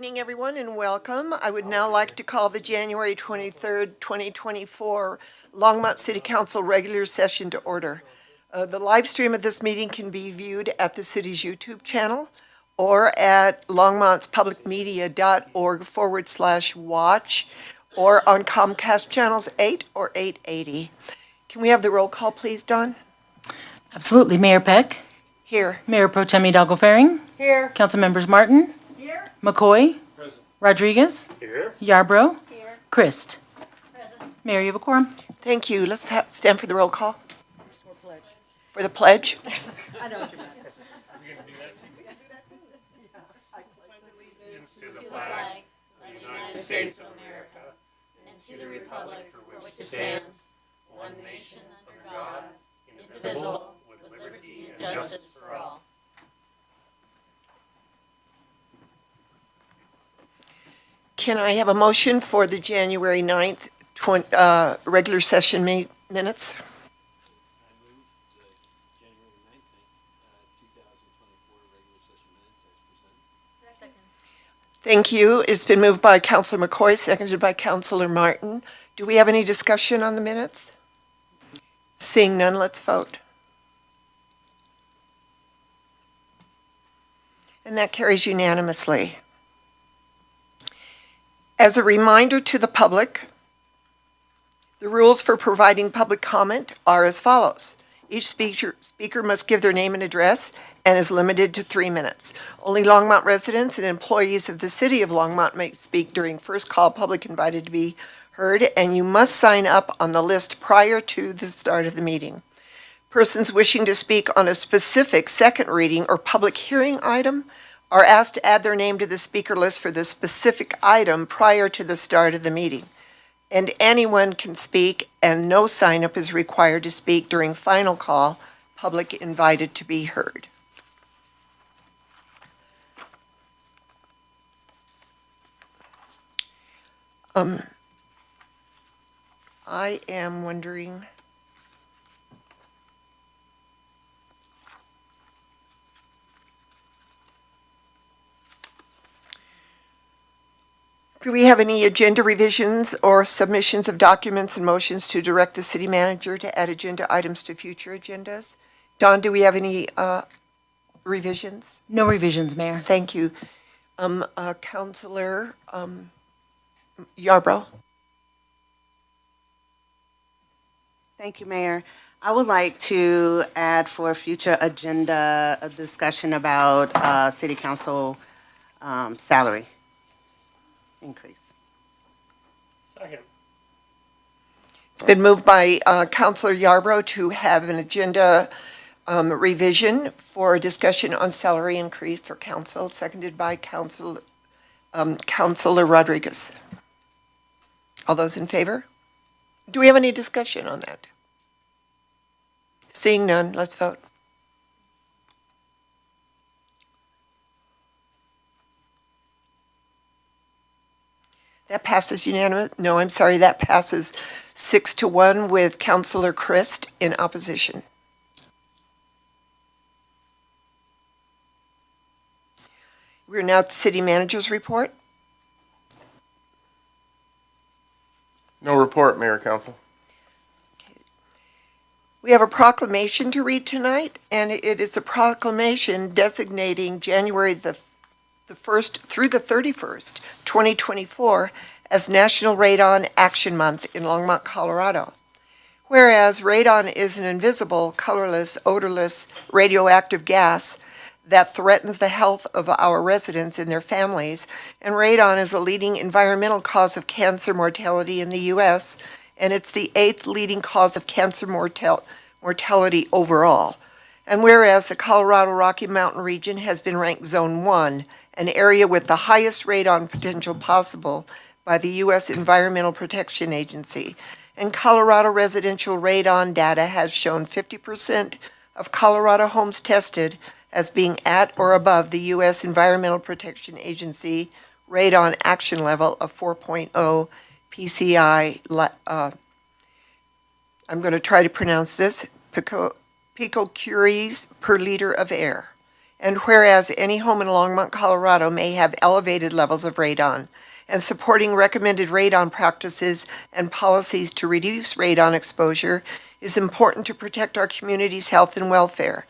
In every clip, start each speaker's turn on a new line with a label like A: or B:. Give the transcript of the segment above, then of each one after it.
A: Evening, everyone, and welcome. I would now like to call the January 23rd, 2024 Longmont City Council regular session to order. The live stream of this meeting can be viewed at the city's YouTube channel or at longmontspublicmedia.org/watch or on Comcast channels 8 or 880. Can we have the roll call, please, Don?
B: Absolutely. Mayor Peck,
A: Here.
B: Mayor Pro Tem Hidalgo Faring,
A: Here.
B: Councilmembers Martin,
A: Here.
B: McCoy, Rodriguez,
C: Here.
B: Yarbrough, Christ. Mayor, you have a quorum.
A: Thank you. Let's stand for the roll call. For the pledge.
C: States of America, and to the republic for which it stands, one nation under God, indivisible, with liberty and justice for all.
A: Can I have a motion for the January 9th regular session minutes?
D: I move the January 2024 regular session minutes as presented.
A: Thank you. It's been moved by Councilor McCoy, seconded by Councilor Martin. Do we have any discussion on the minutes? Seeing none, let's vote. And that carries unanimously. As a reminder to the public, the rules for providing public comment are as follows. Each speaker must give their name and address and is limited to 3 minutes. Only Longmont residents and employees of the city of Longmont may speak during first call public invited to be heard, and you must sign up on the list prior to the start of the meeting. Persons wishing to speak on a specific second reading or public hearing item are asked to add their name to the speaker list for the specific item prior to the start of the meeting. And anyone can speak, and no sign-up is required to speak during final call, public invited to be heard. I am wondering, do we have any agenda revisions or submissions of documents and motions to direct the city manager to add agenda items to future agendas? Don, do we have any revisions?
B: No revisions, Mayor.
A: Thank you. Councilor Yarbrough?
E: Thank you, Mayor. I would like to add for a future agenda a discussion about city council salary increase.
C: Second.
A: It's been moved by Councilor Yarbrough to have an agenda revision for a discussion on salary increase for council, seconded by Councilor Rodriguez. All those in favor? Do we have any discussion on that? Seeing none, let's vote. That passes unanimous. No, I'm sorry, that passes 6-1 with Councilor Christ in opposition. We're now at the city manager's report.
F: No report, Mayor, Council.
A: We have a proclamation to read tonight, and it is a proclamation designating January the 1st through the 31st, 2024, as National Radon Action Month in Longmont, Colorado. Whereas radon is an invisible, colorless, odorless, radioactive gas that threatens the health of our residents and their families, and radon is a leading environmental cause of cancer mortality in the U.S., and it's the 8th leading cause of cancer mortality overall. And whereas the Colorado Rocky Mountain region has been ranked Zone 1, an area with the highest radon potential possible by the U.S. Environmental Protection Agency, and Colorado residential radon data has shown 50% of Colorado homes tested as being at or above the U.S. Environmental Protection Agency radon action level of 4.0 PCI. I'm going to try to pronounce this, picocuries per liter of air. And whereas any home in Longmont, Colorado may have elevated levels of radon, and supporting recommended radon practices and policies to reduce radon exposure is important to protect our community's health and welfare.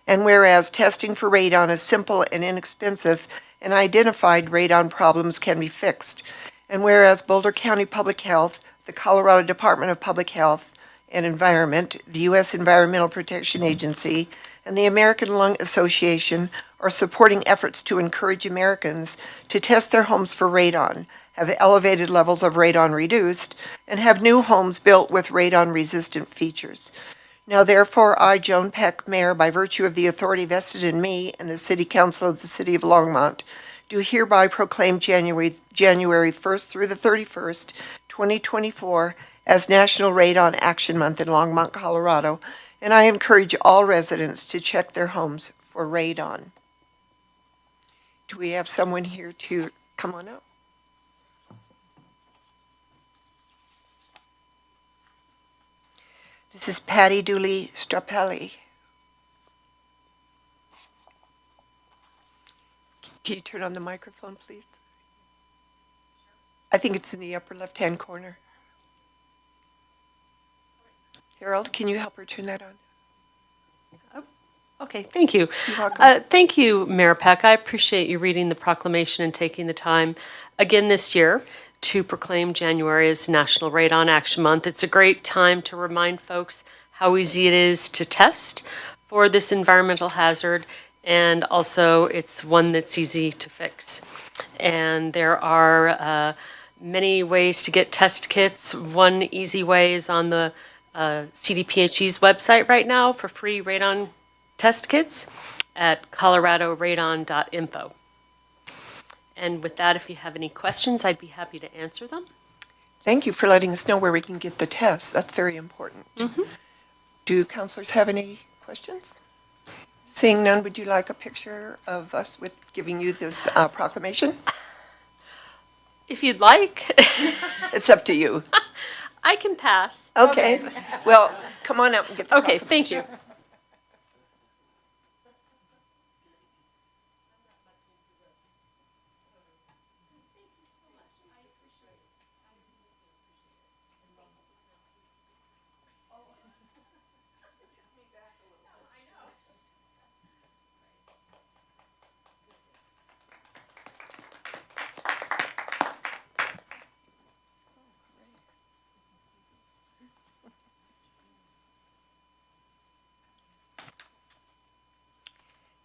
A: And whereas testing for radon is simple and inexpensive, and identified radon problems can be fixed. And whereas Boulder County Public Health, the Colorado Department of Public Health and Environment, the U.S. Environmental Protection Agency, and the American Lung Association are supporting efforts to encourage Americans to test their homes for radon, have elevated levels of radon reduced, and have new homes built with radon-resistant features. Now therefore, I, Joan Peck, Mayor, by virtue of the authority vested in me and the City Council of the City of Longmont, do hereby proclaim January 1st through the 31st, 2024, as National Radon Action Month in Longmont, Colorado, and I encourage all residents to check their homes for radon. Do we have someone here to come on up? This is Patty Dooley Strapelli. Can you turn on the microphone, please? I think it's in the upper left-hand corner. Harold, can you help her turn that on?
G: Okay, thank you.
A: You're welcome.
G: Thank you, Mayor Peck. I appreciate you reading the proclamation and taking the time again this year to proclaim January as National Radon Action Month. It's a great time to remind folks how easy it is to test for this environmental hazard, and also it's one that's easy to fix. And there are many ways to get test kits. One easy way is on the CDPHE's website right now for free radon test kits at coloradoradon.info. And with that, if you have any questions, I'd be happy to answer them.
A: Thank you for letting us know where we can get the tests. That's very important. Do counselors have any questions? Seeing none, would you like a picture of us with giving you this proclamation?
G: If you'd like,
A: It's up to you.
G: I can pass.
A: Okay. Well, come on up and get the
G: Okay,
A: proclamation.
G: thank you.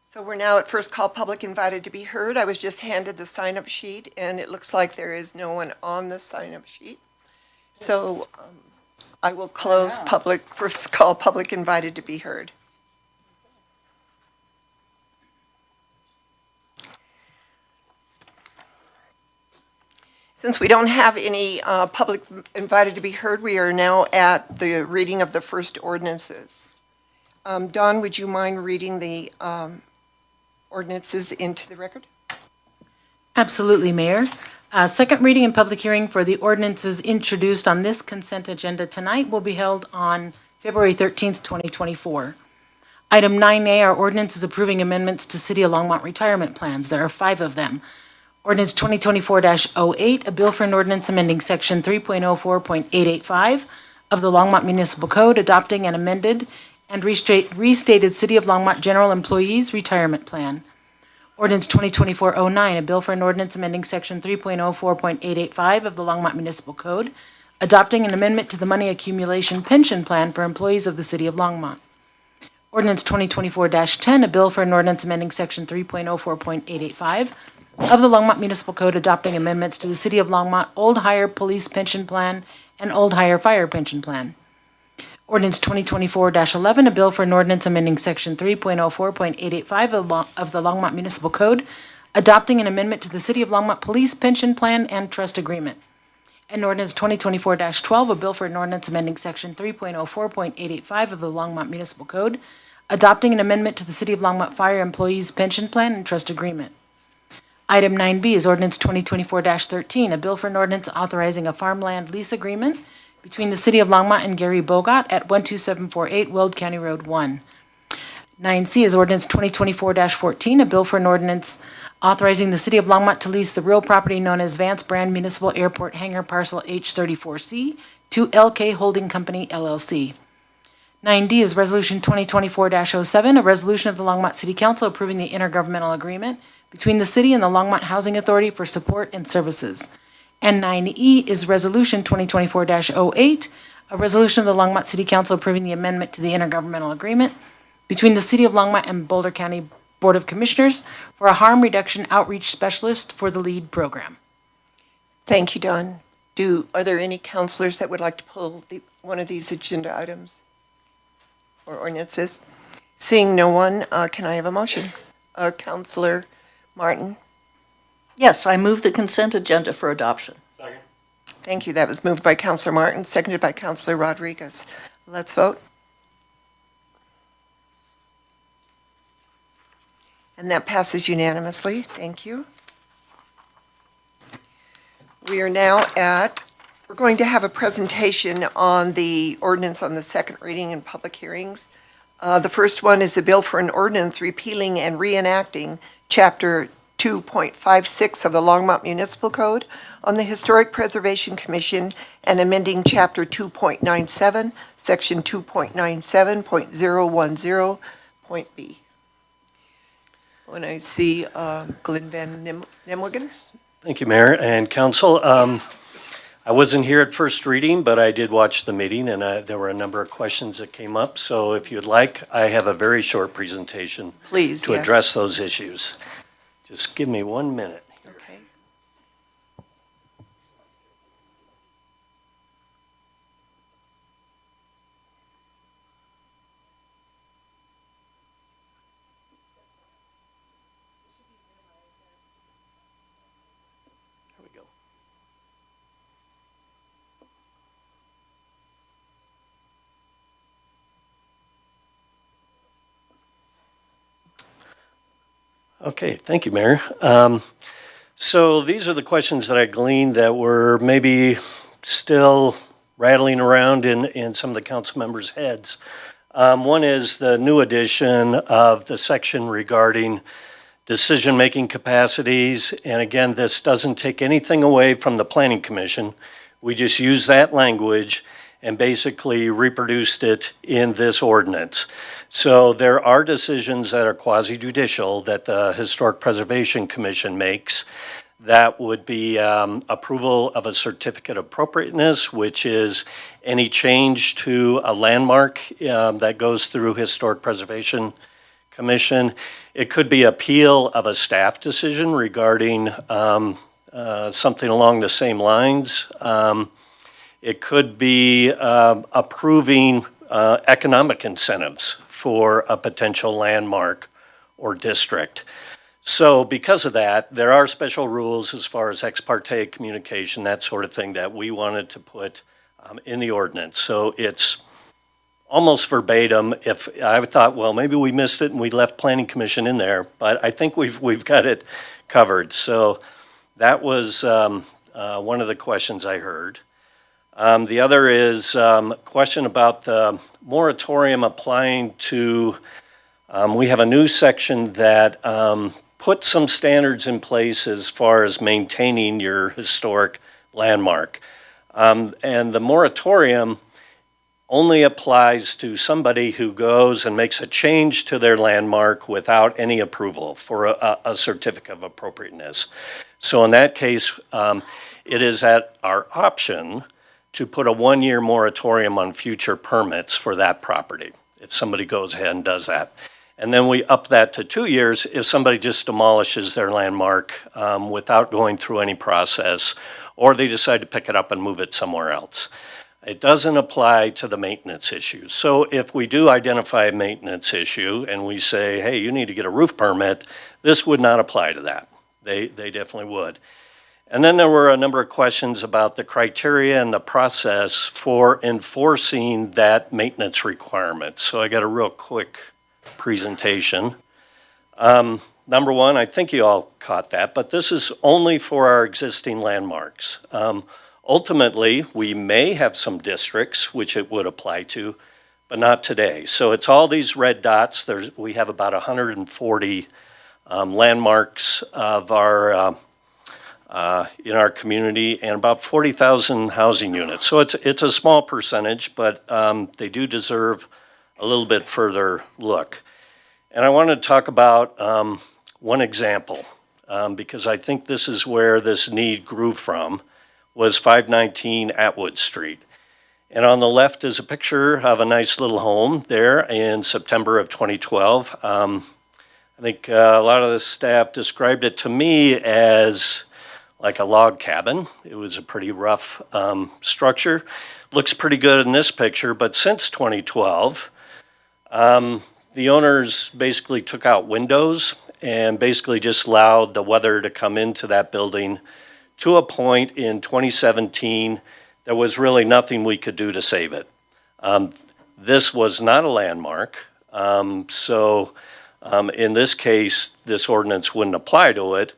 A: So we're now at first call public invited to be heard. I was just handed the sign-up sheet, and it looks like there is no one on the sign-up sheet. So I will close public, first call public invited to be heard. Since we don't have any public invited to be heard, we are now at the reading of the first ordinances. Dawn, would you mind reading the ordinances into the record?
B: Absolutely, Mayor. Second reading and public hearing for the ordinances introduced on this consent agenda tonight will be held on February 13th, 2024. Item 9A, our ordinance is approving amendments to City of Longmont retirement plans. There are 5 of them. Ordinance 2024-08, a bill for an ordinance amending Section 3.04.885 of the Longmont Municipal Code, adopting an amended and restated City of Longmont General Employees Retirement Plan. Ordinance 2024-09, a bill for an ordinance amending Section 3.04.885 of the Longmont Municipal Code, adopting an amendment to the Money Accumulation Pension Plan for employees of the City of Longmont. Ordinance 2024-10, a bill for an ordinance amending Section 3.04.885 of the Longmont Municipal Code, adopting amendments to the City of Longmont Old Hire Police Pension Plan and Old Hire Fire Pension Plan. Ordinance 2024-11, a bill for an ordinance amending Section 3.04.885 of the Longmont Municipal Code, adopting an amendment to the City of Longmont Police Pension Plan and Trust Agreement. And ordinance 2024-12, a bill for an ordinance amending Section 3.04.885 of the Longmont Municipal Code, adopting an amendment to the City of Longmont Fire Employees Pension Plan and Trust Agreement. Item 9B is ordinance 2024-13, a bill for an ordinance authorizing a farmland lease agreement between the City of Longmont and Gary Bogot at 12748 Weld County Road 1. 9C is ordinance 2024-14, a bill for an ordinance authorizing the City of Longmont to lease the real property known as Vance Brand Municipal Airport Hangar Parcel H34C to LK Holding Company LLC. 9D is Resolution 2024-07, a resolution of the Longmont City Council approving the intergovernmental agreement between the city and the Longmont Housing Authority for support and services. And 9E is Resolution 2024-08, a resolution of the Longmont City Council approving the amendment to the intergovernmental agreement between the City of Longmont and Boulder County Board of Commissioners for a harm reduction outreach specialist for the LEAD program.
A: Thank you, Don. Are there any counselors that would like to pull one of these agenda items or ordinances? Seeing no one, can I have a motion? Counselor Martin?
H: Yes, I move the consent agenda for adoption.
D: Second.
A: Thank you. That was moved by Counselor Martin, seconded by Counselor Rodriguez. Let's vote. And that passes unanimously. Thank you. We are now we're going to have a presentation on the ordinance on the second reading and public hearings. The first one is a bill for an ordinance repealing and reenacting Chapter 2.56 of the Longmont Municipal Code on the Historic Preservation Commission and amending Chapter 2.97, Section 2.97.010, When I see Glenn Van Nimwegen.
I: Thank you, Mayor and Council. I wasn't here at first reading, but I did watch the meeting, and there were a number of questions that came up. So if you'd like, I have a very short presentation
A: Please,
I: to
A: yes.
I: address those issues. Just give me 1 minute.
A: Okay.
I: Here we go. Okay, thank you, Mayor. So these are the questions that I gleaned that were maybe still rattling around in some of the council members' heads. One is the new addition of the section regarding decision-making capacities. And again, this doesn't take anything away from the Planning Commission. We just use that language and basically reproduced it in this ordinance. So there are decisions that are quasi-judicial that the Historic Preservation Commission makes. That would be approval of a certificate of appropriateness, which is any change to a landmark that goes through Historic Preservation Commission. It could be appeal of a staff decision regarding something along the same lines. It could be approving economic incentives for a potential landmark or district. So because of that, there are special rules as far as ex parte communication, that sort of thing, that we wanted to put in the ordinance. So it's almost verbatim. If I thought, well, maybe we missed it and we left Planning Commission in there, but I think we've got it covered. So that was one of the questions I heard. The other is a question about the moratorium applying to, we have a new section that puts some standards in place as far as maintaining your historic landmark. And the moratorium only applies to somebody who goes and makes a change to their landmark without any approval for a certificate of appropriateness. So in that case, it is at our option to put a 1-year moratorium on future permits for that property, if somebody goes ahead and does that. And then we up that to 2 years if somebody just demolishes their landmark without going through any process, or they decide to pick it up and move it somewhere else. It doesn't apply to the maintenance issue. So if we do identify a maintenance issue and we say, hey, you need to get a roof permit, this would not apply to that. They definitely would. And then there were a number of questions about the criteria and the process for enforcing that maintenance requirement. So I got a real quick presentation. Number one, I think you all caught that, but this is only for our existing landmarks. Ultimately, we may have some districts which it would apply to, but not today. So it's all these red dots. We have about 140 landmarks of our in our community, and about 40,000 housing units. So it's a small percentage, but they do deserve a little bit further look. And I want to talk about one example, because I think this is where this need grew from, was 519 Atwood Street. And on the left is a picture of a nice little home there in September of 2012. I think a lot of the staff described it to me as like a log cabin. It was a pretty rough structure. Looks pretty good in this picture, but since 2012, the owners basically took out windows and basically just allowed the weather to come into that building to a point in 2017 there was really nothing we could do to save it. This was not a landmark, so in this case, this ordinance wouldn't apply to it,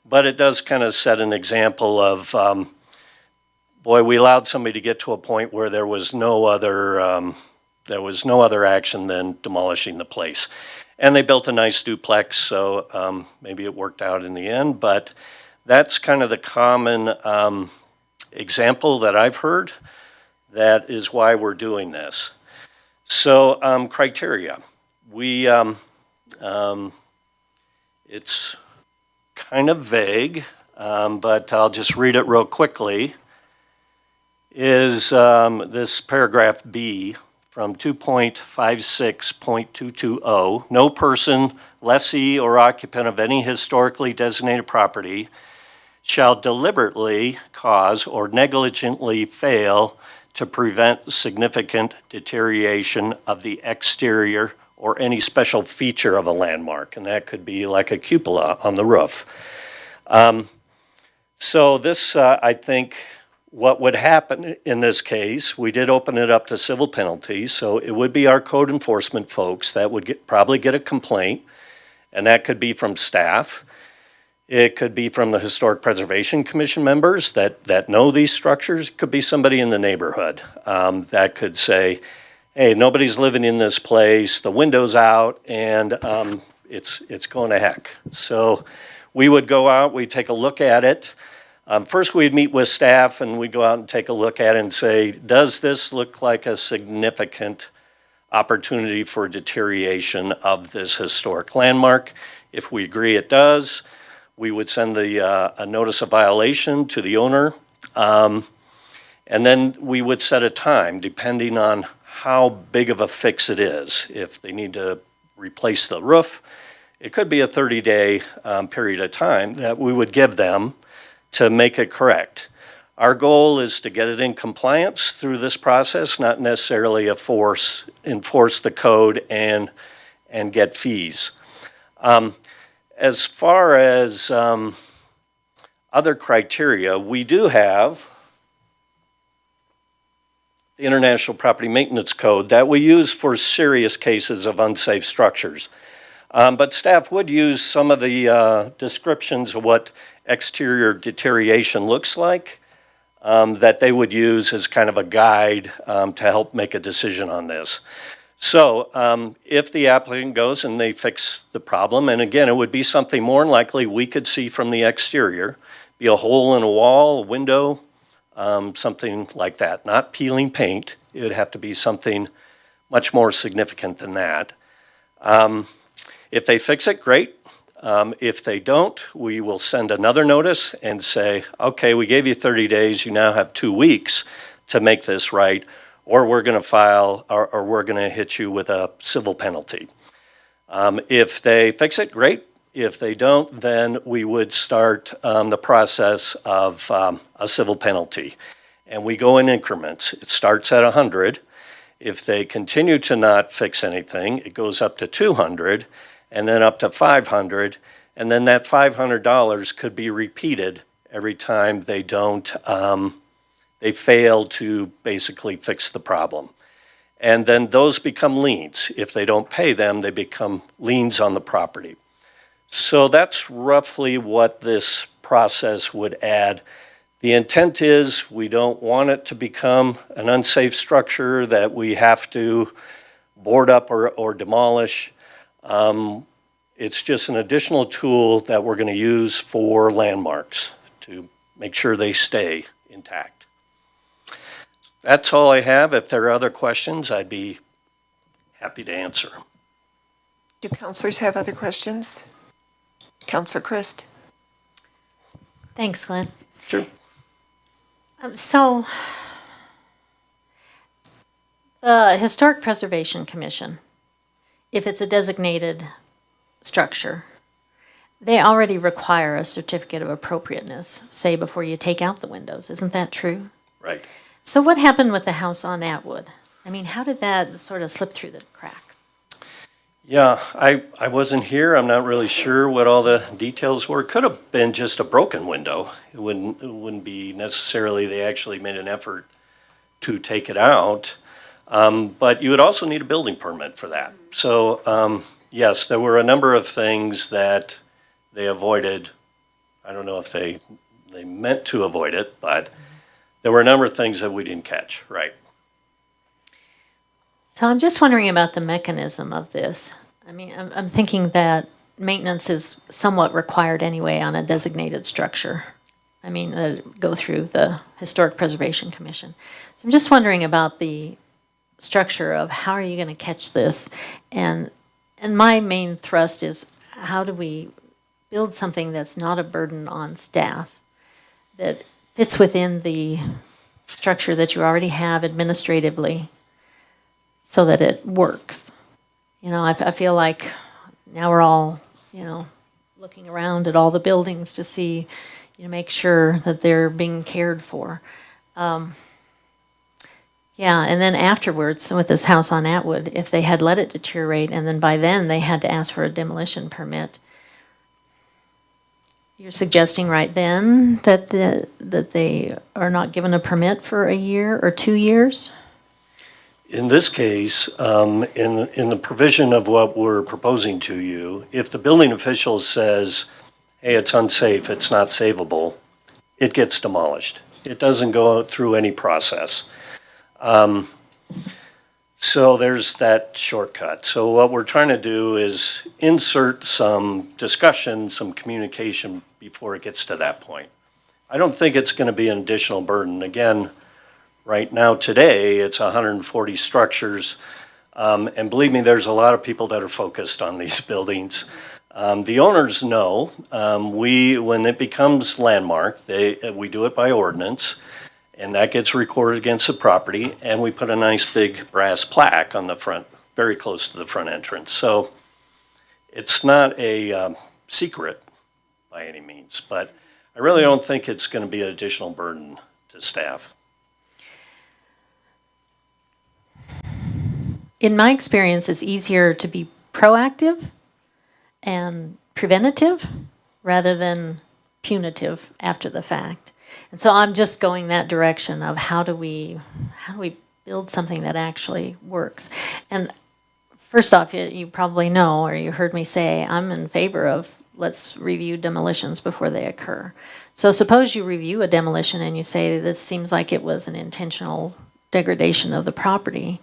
I: but it does kind of set an example of, boy, we allowed somebody to get to a point where there was no other action than demolishing the place. And they built a nice duplex, so maybe it worked out in the end, but that's kind of the common example that I've heard. That is why we're doing this. So criteria. It's kind of vague, but I'll just read it real quickly. Is this paragraph B from 2.56.220, no person, lessee, or occupant of any historically designated property shall deliberately cause or negligently fail to prevent significant deterioration of the exterior or any special feature of a landmark, and that could be like a cupola on the roof. So this, I think, what would happen in this case, we did open it up to civil penalties, so it would be our code enforcement folks that would probably get a complaint, and that could be from staff. It could be from the Historic Preservation Commission members that know these structures. It could be somebody in the neighborhood that could say, hey, nobody's living in this place, the window's out, and it's going to heck. So we would go out, we'd take a look at it. First, we'd meet with staff, and we'd go out and take a look at it and say, does this look like a significant opportunity for deterioration of this historic landmark? If we agree it does, we would send a notice of violation to the owner, and then we would set a time depending on how big of a fix it is. If they need to replace the roof, it could be a 30-day period of time that we would give them to make it correct. Our goal is to get it in compliance through this process, not necessarily enforce the code and get fees. As far as other criteria, we do have the International Property Maintenance Code that we use for serious cases of unsafe structures. But staff would use some of the descriptions of what exterior deterioration looks like that they would use as kind of a guide to help make a decision on this. So if the applicant goes and they fix the problem, and again, it would be something more than likely we could see from the exterior, be a hole in a wall, a window, something like that. Not peeling paint. It would have to be something much more significant than that. If they fix it, great. If they don't, we will send another notice and say, okay, we gave you 30 days, you now have 2 weeks to make this right, or we're going to file, or we're going to hit you with a civil penalty. If they fix it, great. If they don't, then we would start the process of a civil penalty. And we go in increments. It starts at 100. If they continue to not fix anything, it goes up to 200, and then up to 500, and then that $500 could be repeated every time they don't, they fail to basically fix the problem. And then those become liens. If they don't pay them, they become liens on the property. So that's roughly what this process would add The intent is we don't want it to become an unsafe structure that we have to board up or demolish. It's just an additional tool that we're going to use for landmarks to make sure they stay intact. That's all I have. If there are other questions, I'd be happy to answer.
A: Do councilors have other questions? Councilor Christ?
C: Thanks, Glenn.
I: Sure.
C: So, Historic Preservation Commission, if it's a designated structure, they already require a certificate of appropriateness, say before you take out the windows. Isn't that true?
I: Right.
C: So what happened with the house on Atwood? I mean, how did that sort of slip through the cracks?
I: Yeah, I wasn't here. I'm not really sure what all the details were. It could have been just a broken window. It wouldn't be necessarily they actually made an effort to take it out. But you would also need a building permit for that. So, yes, there were a number of things that they avoided. I don't know if they meant to avoid it, but there were a number of things that we didn't catch, right?
C: So I'm just wondering about the mechanism of this. I mean, I'm thinking that maintenance is somewhat required anyway on a designated structure. I mean, go through the Historic Preservation Commission. So I'm just wondering about the structure of how are you going to catch this? And my main thrust is how do we build something that's not a burden on staff, that fits within the structure that you already have administratively, so that it works. You know, I feel like now we're all, looking around at all the buildings to see, make sure that they're being cared for. Yeah, and then afterwards, with this house on Atwood, if they had let it deteriorate, and then by then they had to ask for a demolition permit, you're suggesting right then that they are not given a permit for a year or 2 years?
I: In this case, in the provision of what we're proposing to you, if the building official says, hey, it's unsafe, it's not savable, it gets demolished. It doesn't go through any process. So there's that shortcut. So what we're trying to do is insert some discussion, some communication before it gets to that point. I don't think it's going to be an additional burden. Again, right now, today, it's 140 structures. And believe me, there's a lot of people that are focused on these buildings. The owners know. When it becomes landmark, we do it by ordinance, and that gets recorded against the property, and we put a nice big brass plaque on the front, very close to the front entrance. So it's not a secret by any means, but I really don't think it's going to be an additional burden to staff.
C: In my experience, it's easier to be proactive and preventative rather than punitive after the fact. And so I'm just going that direction of how do we build something that actually works. And first off, you probably know, or you heard me say, I'm in favor of let's review demolitions before they occur. So suppose you review a demolition and you say this seems like it was an intentional degradation of the property.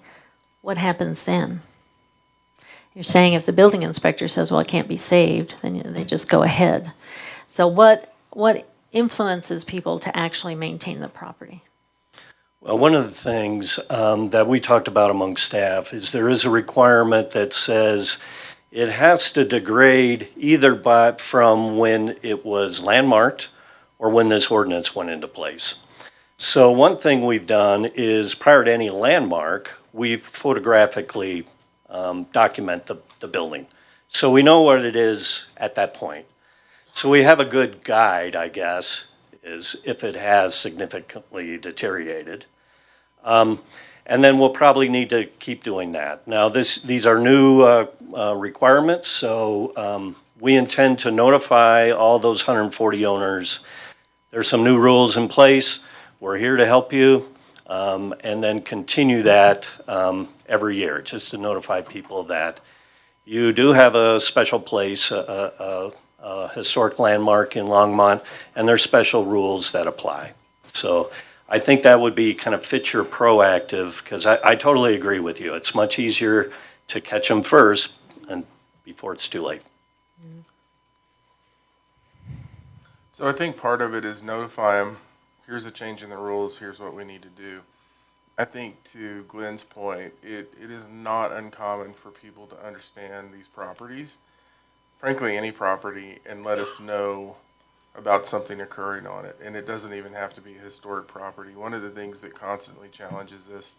C: What happens then? You're saying if the building inspector says, well, it can't be saved, then they just go ahead. So what influences people to actually maintain the property?
I: Well, one of the things that we talked about among staff is there is a requirement that says it has to degrade either from when it was landmarked or when this ordinance went into place. So one thing we've done is prior to any landmark, we photographically document the building. So we know what it is at that point. So we have a good guide, I guess, is if it has significantly deteriorated. And then we'll probably need to keep doing that. Now, these are new requirements, so we intend to notify all those 140 owners. There's some new rules in place. We're here to help you, and then continue that every year, just to notify people that you do have a special place, a historic landmark in Longmont, and there's special rules that apply. So I think that would be kind of feature proactive, because I totally agree with you. It's much easier to catch them first and before it's too late.
F: So I think part of it is notify them, here's a change in the rules, here's what we need to do. I think to Glenn's point, it is not uncommon for people to understand these properties, frankly, any property, and let us know about something occurring on it. And it doesn't even have to be a historic property. One of the things that constantly challenges us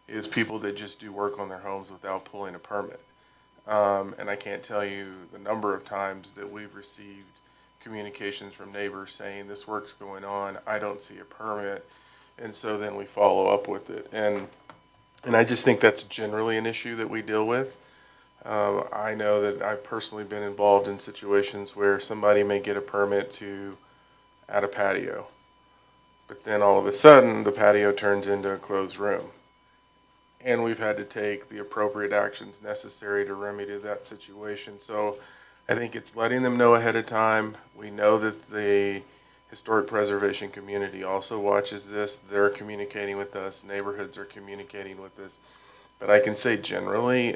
F: is people that just do work on their homes without pulling a permit. And I can't tell you the number of times that we've received communications from neighbors saying this work's going on, I don't see a permit, and so then we follow up with it. And I just think that's generally an issue that we deal with. I know that I've personally been involved in situations where somebody may get a permit to add a patio, but then all of a sudden the patio turns into a closed room. And we've had to take the appropriate actions necessary to remedy that situation. So I think it's letting them know ahead of time. We know that the historic preservation community also watches this. They're communicating with us. Neighborhoods are communicating with us. But I can say generally,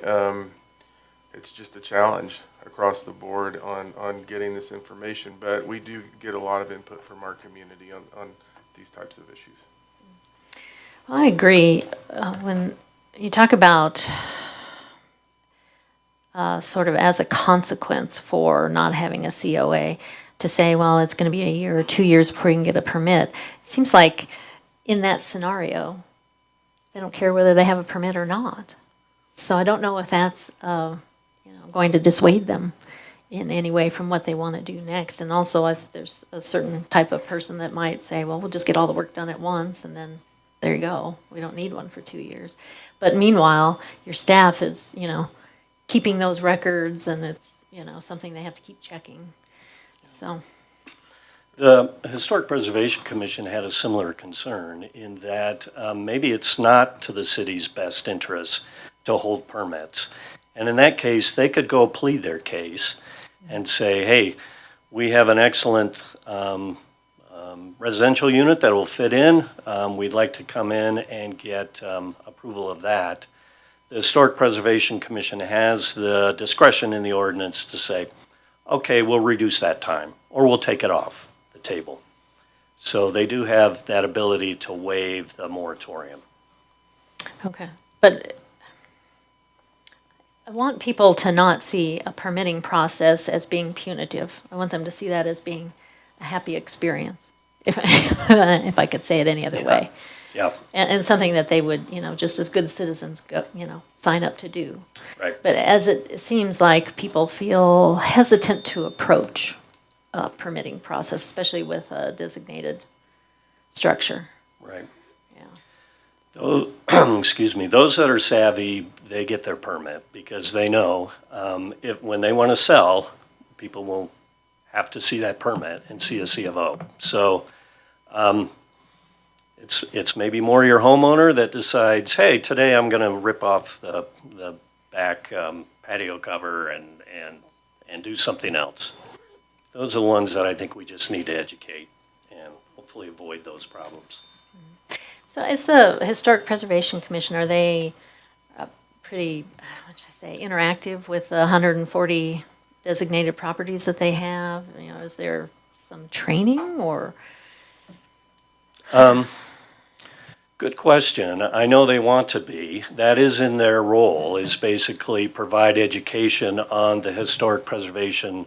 F: it's just a challenge across the board on getting this information. But we do get a lot of input from our community on these types of issues.
C: I agree. When you talk about sort of as a consequence for not having a COA, to say, well, it's going to be a year or 2 years before you can get a permit, it seems like in that scenario, they don't care whether they have a permit or not. So I don't know if that's going to dissuade them in any way from what they want to do next. And also, if there's a certain type of person that might say, well, we'll just get all the work done at once, and then there you go. We don't need one for 2 years. But meanwhile, your staff is, keeping those records, and it's, something they have to keep checking. So,
I: The Historic Preservation Commission had a similar concern in that maybe it's not to the city's best interest to hold permits. And in that case, they could go plead their case and say, hey, we have an excellent residential unit that will fit in. We'd like to come in and get approval of that. The Historic Preservation Commission has the discretion in the ordinance to say, okay, we'll reduce that time, or we'll take it off the table. So they do have that ability to waive the moratorium.
C: okay. But I want people to not see a permitting process as being punitive. I want them to see that as being a happy experience, if I could say it any other way.
I: Yeah,
C: And something that they would, just as good citizens go, sign up to do.
I: right.
C: But as it seems like people feel hesitant to approach a permitting process, especially with a designated structure.
I: Right.
C: Yeah.
I: Those, excuse me, those that are savvy, they get their permit because they know when they want to sell, people will have to see that permit and see a C of O. So it's maybe more your homeowner that decides, hey, today I'm going to rip off the back patio cover and do something else. Those are the ones that I think we just need to educate and hopefully avoid those problems.
C: So is the Historic Preservation Commission, are they pretty, what should I say, interactive with the 140 designated properties that they have? Is there some training or?
I: Good question. I know they want to be. That is in their role, is basically provide education on the historic preservation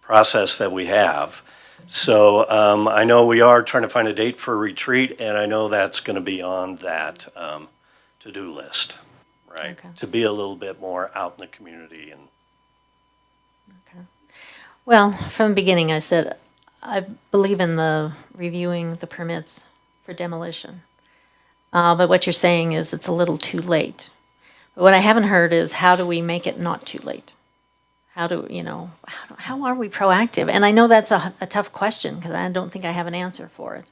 I: process that we have. So I know we are trying to find a date for a retreat, and I know that's going to be on that to-do list, right?
C: Okay.
I: To be a little bit more out in the community. And
C: Well, from the beginning, I said, I believe in the reviewing the permits for demolition. But what you're saying is it's a little too late. But what I haven't heard is how do we make it not too late? How are we proactive? And I know that's a tough question because I don't think I have an answer for it.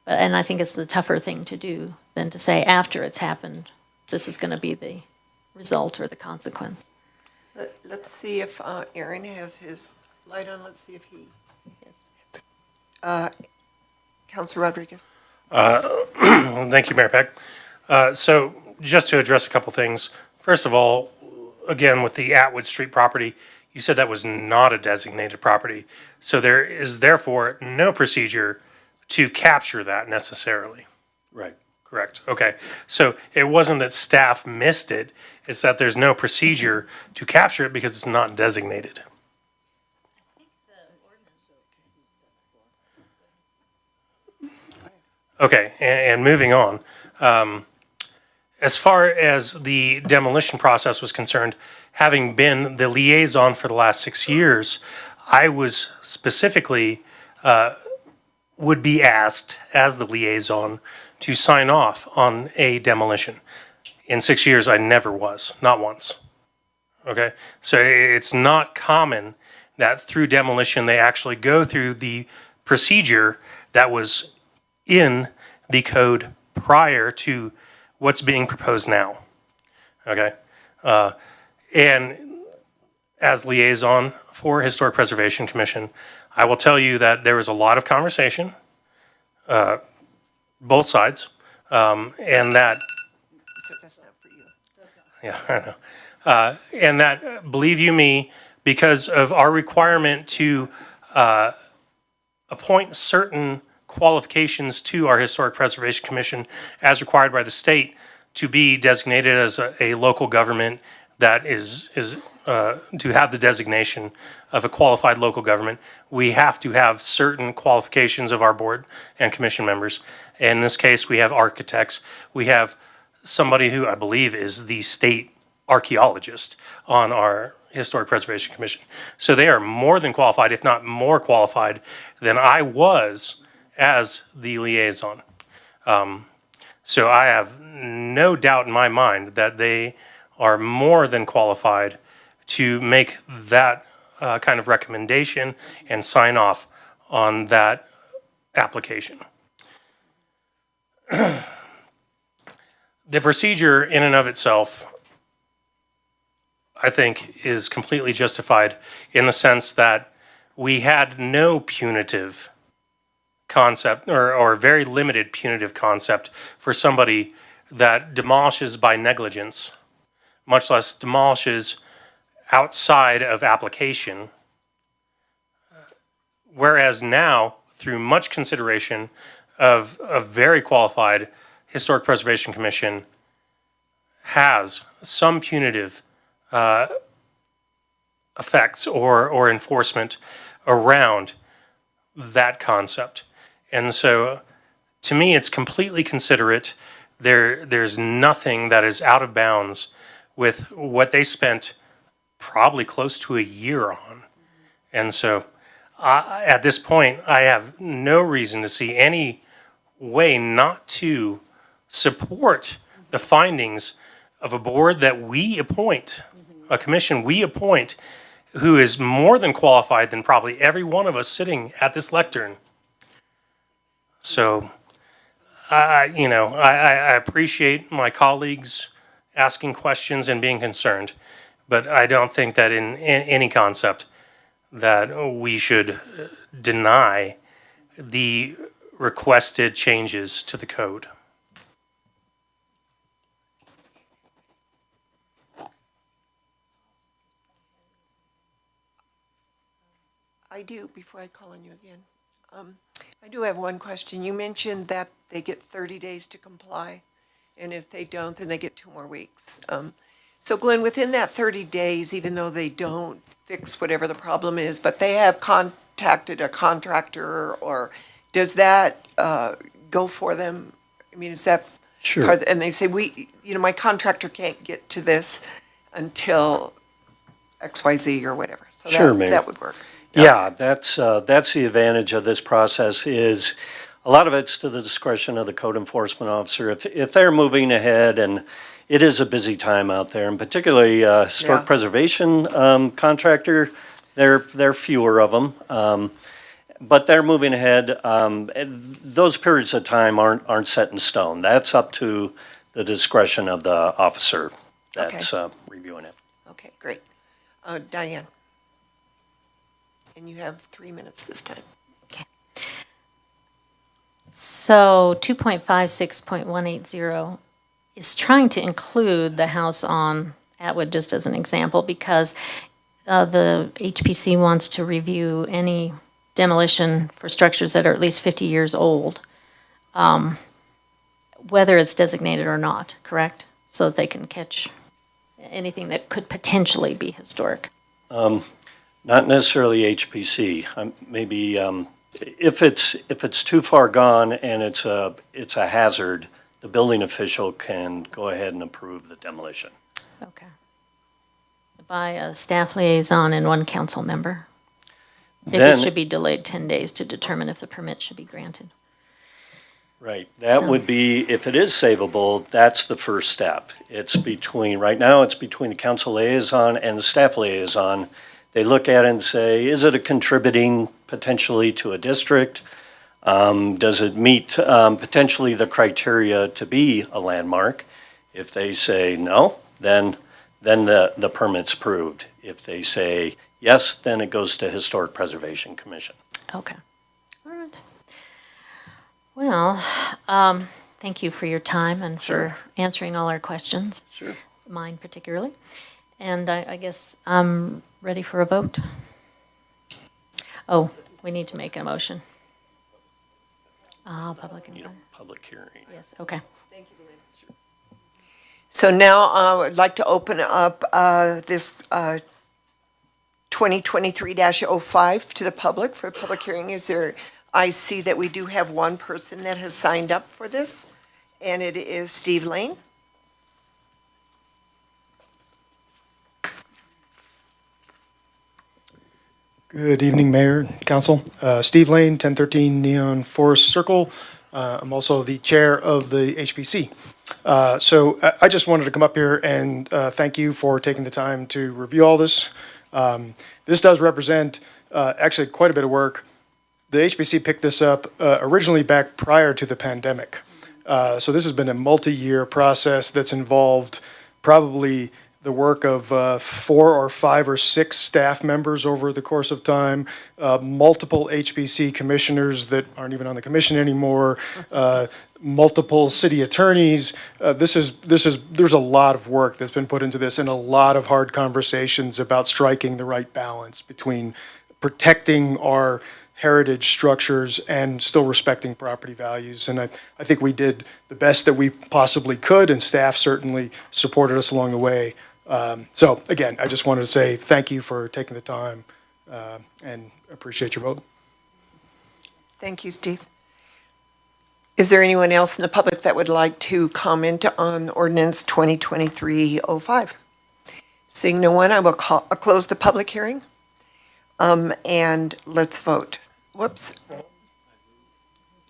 C: And I think it's the tougher thing to do than to say after it's happened, this is going to be the result or the consequence.
A: Let's see if Aaron has his slide on. Let's see if he.
C: Yes.
A: Councilor Rodriguez.
J: Thank you, Mayor Peck. So just to address a couple things. First of all, again, with the Atwood Street property, you said that was not a designated property. So there is therefore no procedure to capture that necessarily.
I: Right.
J: Correct. Okay. So it wasn't that staff missed it. It's that there's no procedure to capture it because it's not designated. Okay, and moving on. As far as the demolition process was concerned, having been the liaison for the last 6 years, I was specifically, would be asked as the liaison to sign off on a demolition. In 6 years, I never was, not once. Okay, so it's not common that through demolition, they actually go through the procedure that was in the code prior to what's being proposed now. Okay? And as liaison for Historic Preservation Commission, I will tell you that there was a lot of conversation, both sides, and that,
A: That's not for you.
J: yeah, I know. And that, believe you me, because of our requirement to appoint certain qualifications to our Historic Preservation Commission as required by the state to be designated as a local government that is to have the designation of a qualified local government, we have to have certain qualifications of our board and commission members. In this case, we have architects. We have somebody who I believe is the state archaeologist on our Historic Preservation Commission. So they are more than qualified, if not more qualified than I was as the liaison. So I have no doubt in my mind that they are more than qualified to make that kind of recommendation and sign off on that application. The procedure in and of itself, I think, is completely justified in the sense that we had no punitive concept or very limited punitive concept for somebody that demolishes by negligence, much less demolishes outside of application. Whereas now, through much consideration of a very qualified Historic Preservation Commission, has some punitive effects or enforcement around that concept. And so, to me, it's completely considerate. There's nothing that is out of bounds with what they spent probably close to a year on. And so, at this point, I have no reason to see any way not to support the findings of a board that we appoint, a commission we appoint, who is more than qualified than probably every one of us sitting at this lectern. So, I appreciate my colleagues asking questions and being concerned, but I don't think that in any concept that we should deny the requested changes to the code.
A: I do, before I call on you again. I do have one question. You mentioned that they get 30 days to comply, and if they don't, then they get 2 more weeks. So Glenn, within that 30 days, even though they don't fix whatever the problem is, but they have contacted a contractor, or does that go for them? I mean, is that?
I: Sure.
A: And they say, my contractor can't get to this until XYZ or whatever. So
I: Sure, Mayor.
A: that would work.
I: Yeah, that's the advantage of this process is a lot of it's to the discretion of the code enforcement officer. If they're moving ahead, and it is a busy time out there, and particularly historic
A: Yeah.
I: preservation contractor, there are fewer of them, but they're moving ahead. And those periods of time aren't set in stone. That's up to the discretion of the officer that's reviewing it.
A: Okay, great. Diane? And you have 3 minutes this time.
C: So 2.56.180 is trying to include the house on Atwood, just as an example, because the HPC wants to review any demolition for structures that are at least 50 years old, whether it's designated or not, correct? So that they can catch anything that could potentially be historic.
I: Not necessarily HPC. Maybe if it's too far gone and it's a hazard, the building official can go ahead and approve the demolition.
C: Okay. By a staff liaison and one council member. If it
I: Then-
C: should be delayed 10 days to determine if the permit should be granted.
I: Right, that
C: So-
I: would be, if it is savable, that's the first step. Right now, it's between the council liaison and the staff liaison. They look at it and say, is it a contributing potentially to a district? Does it meet potentially the criteria to be a landmark? If they say no, then the permit's approved. If they say yes, then it goes to Historic Preservation Commission.
C: Okay. All right. Well, thank you for your time and for answering all our questions.
I: Sure.
C: Mine particularly. And I guess I'm ready for a vote. Oh, we need to make a motion. Public
I: Need a
C: input.
I: public hearing.
C: Yes, okay.
A: So now I would like to open up this 2023-05 to the public for a public hearing. I see that we do have one person that has signed up for this, and it is Steve Lane.
K: Good evening, Mayor and Council. Steve Lane, 1013 Neon Forest Circle. I'm also the chair of the HPC. So I just wanted to come up here and thank you for taking the time to review all this. This does represent actually quite a bit of work. The HPC picked this up originally back prior to the pandemic. So this has been a multi-year process that's involved probably the work of 4 or 5 or 6 staff members over the course of time, multiple HPC commissioners that aren't even on the commission anymore, multiple city attorneys. There's a lot of work that's been put into this and a lot of hard conversations about striking the right balance between protecting our heritage structures and still respecting property values. And I think we did the best that we possibly could, and staff certainly supported us along the way. So again, I just wanted to say thank you for taking the time and appreciate your vote.
A: Thank you, Steve. Is there anyone else in the public that would like to comment on ordinance 2023-05? Seeing no one, I will close the public hearing. And let's vote. Whoops.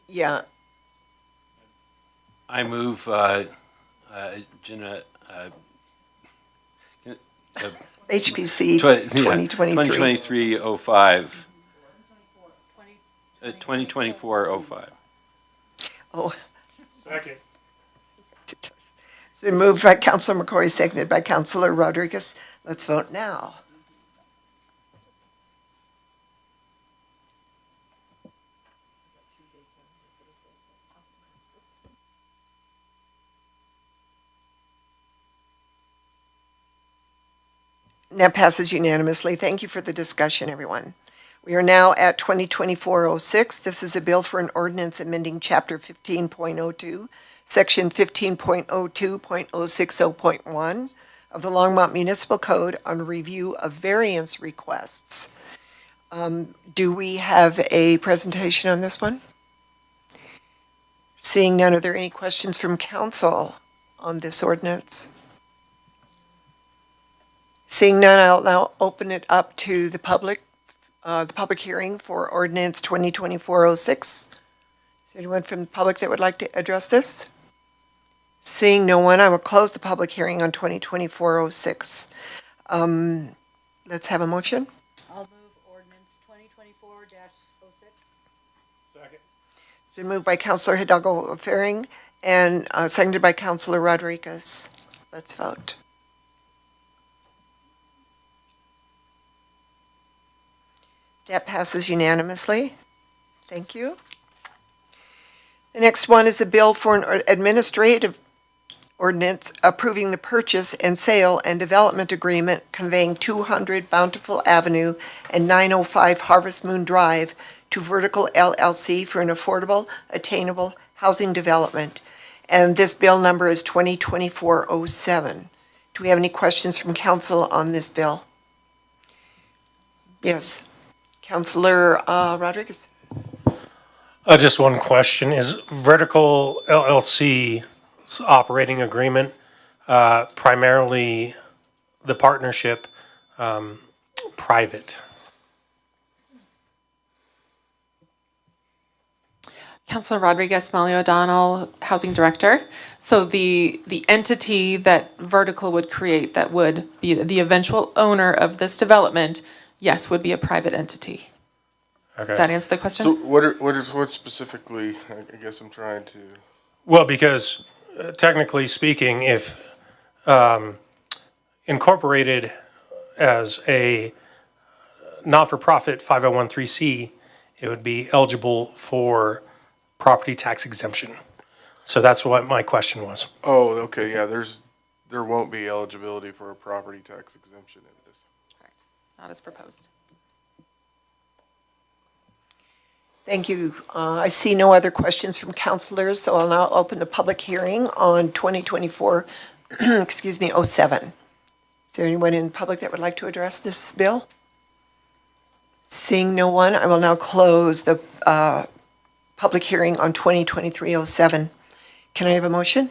A: Yeah,
D: I move, agenda,
A: HPC
D: tw- yeah,
A: 2023.
D: 2023-05. 2024-05.
A: Oh,
J: Second.
A: it's been moved by Councilor McCory, seconded by Councilor Rodriguez. Let's vote now. And that passes unanimously. Thank you for the discussion, everyone. We are now at 2024-06. This is a bill for an ordinance amending Chapter 15.02, Section 15.02.060.1 of the Longmont Municipal Code on review of variance requests. Do we have a presentation on this one? Seeing none, are there any questions from council on this ordinance? Seeing none, I'll now open it up to the public hearing for ordinance 2024-06. Is there anyone from the public that would like to address this? Seeing no one, I will close the public hearing on 2024-06. Let's have a motion.
H: I'll move ordinance 2024-06.
J: Second.
A: It's been moved by Councilor Hidalgo Faring and seconded by Councilor Rodriguez. Let's vote. That passes unanimously. Thank you. The next one is a bill for an administrative ordinance approving the purchase and sale and development agreement conveying 200 Bountiful Avenue and 905 Harvest Moon Drive to Vertical LLC for an affordable, attainable housing development. And this bill number is 2024-07. Do we have any questions from council on this bill? Yes. Councilor Rodriguez.
J: Just one question. Is Vertical LLC's operating agreement primarily the partnership private?
L: Councilor Rodriguez, Molly O'Donnell, Housing Director. So the entity that Vertical would create that would be the eventual owner of this development, yes, would be a private entity. Does that
J: Okay.
L: answer the question?
F: So what specifically, I guess I'm trying to,
J: Well, because technically speaking, if incorporated as a not-for-profit 501(c), it would be eligible for property tax exemption. So that's what my question was.
F: oh, okay, yeah, there won't be eligibility for a property tax exemption in this.
L: Not as proposed.
A: Thank you. I see no other questions from councilors, so I'll now open the public hearing on 2024, 07. Is there anyone in public that would like to address this bill? Seeing no one, I will now close the public hearing on 2023-07. Can I have a motion?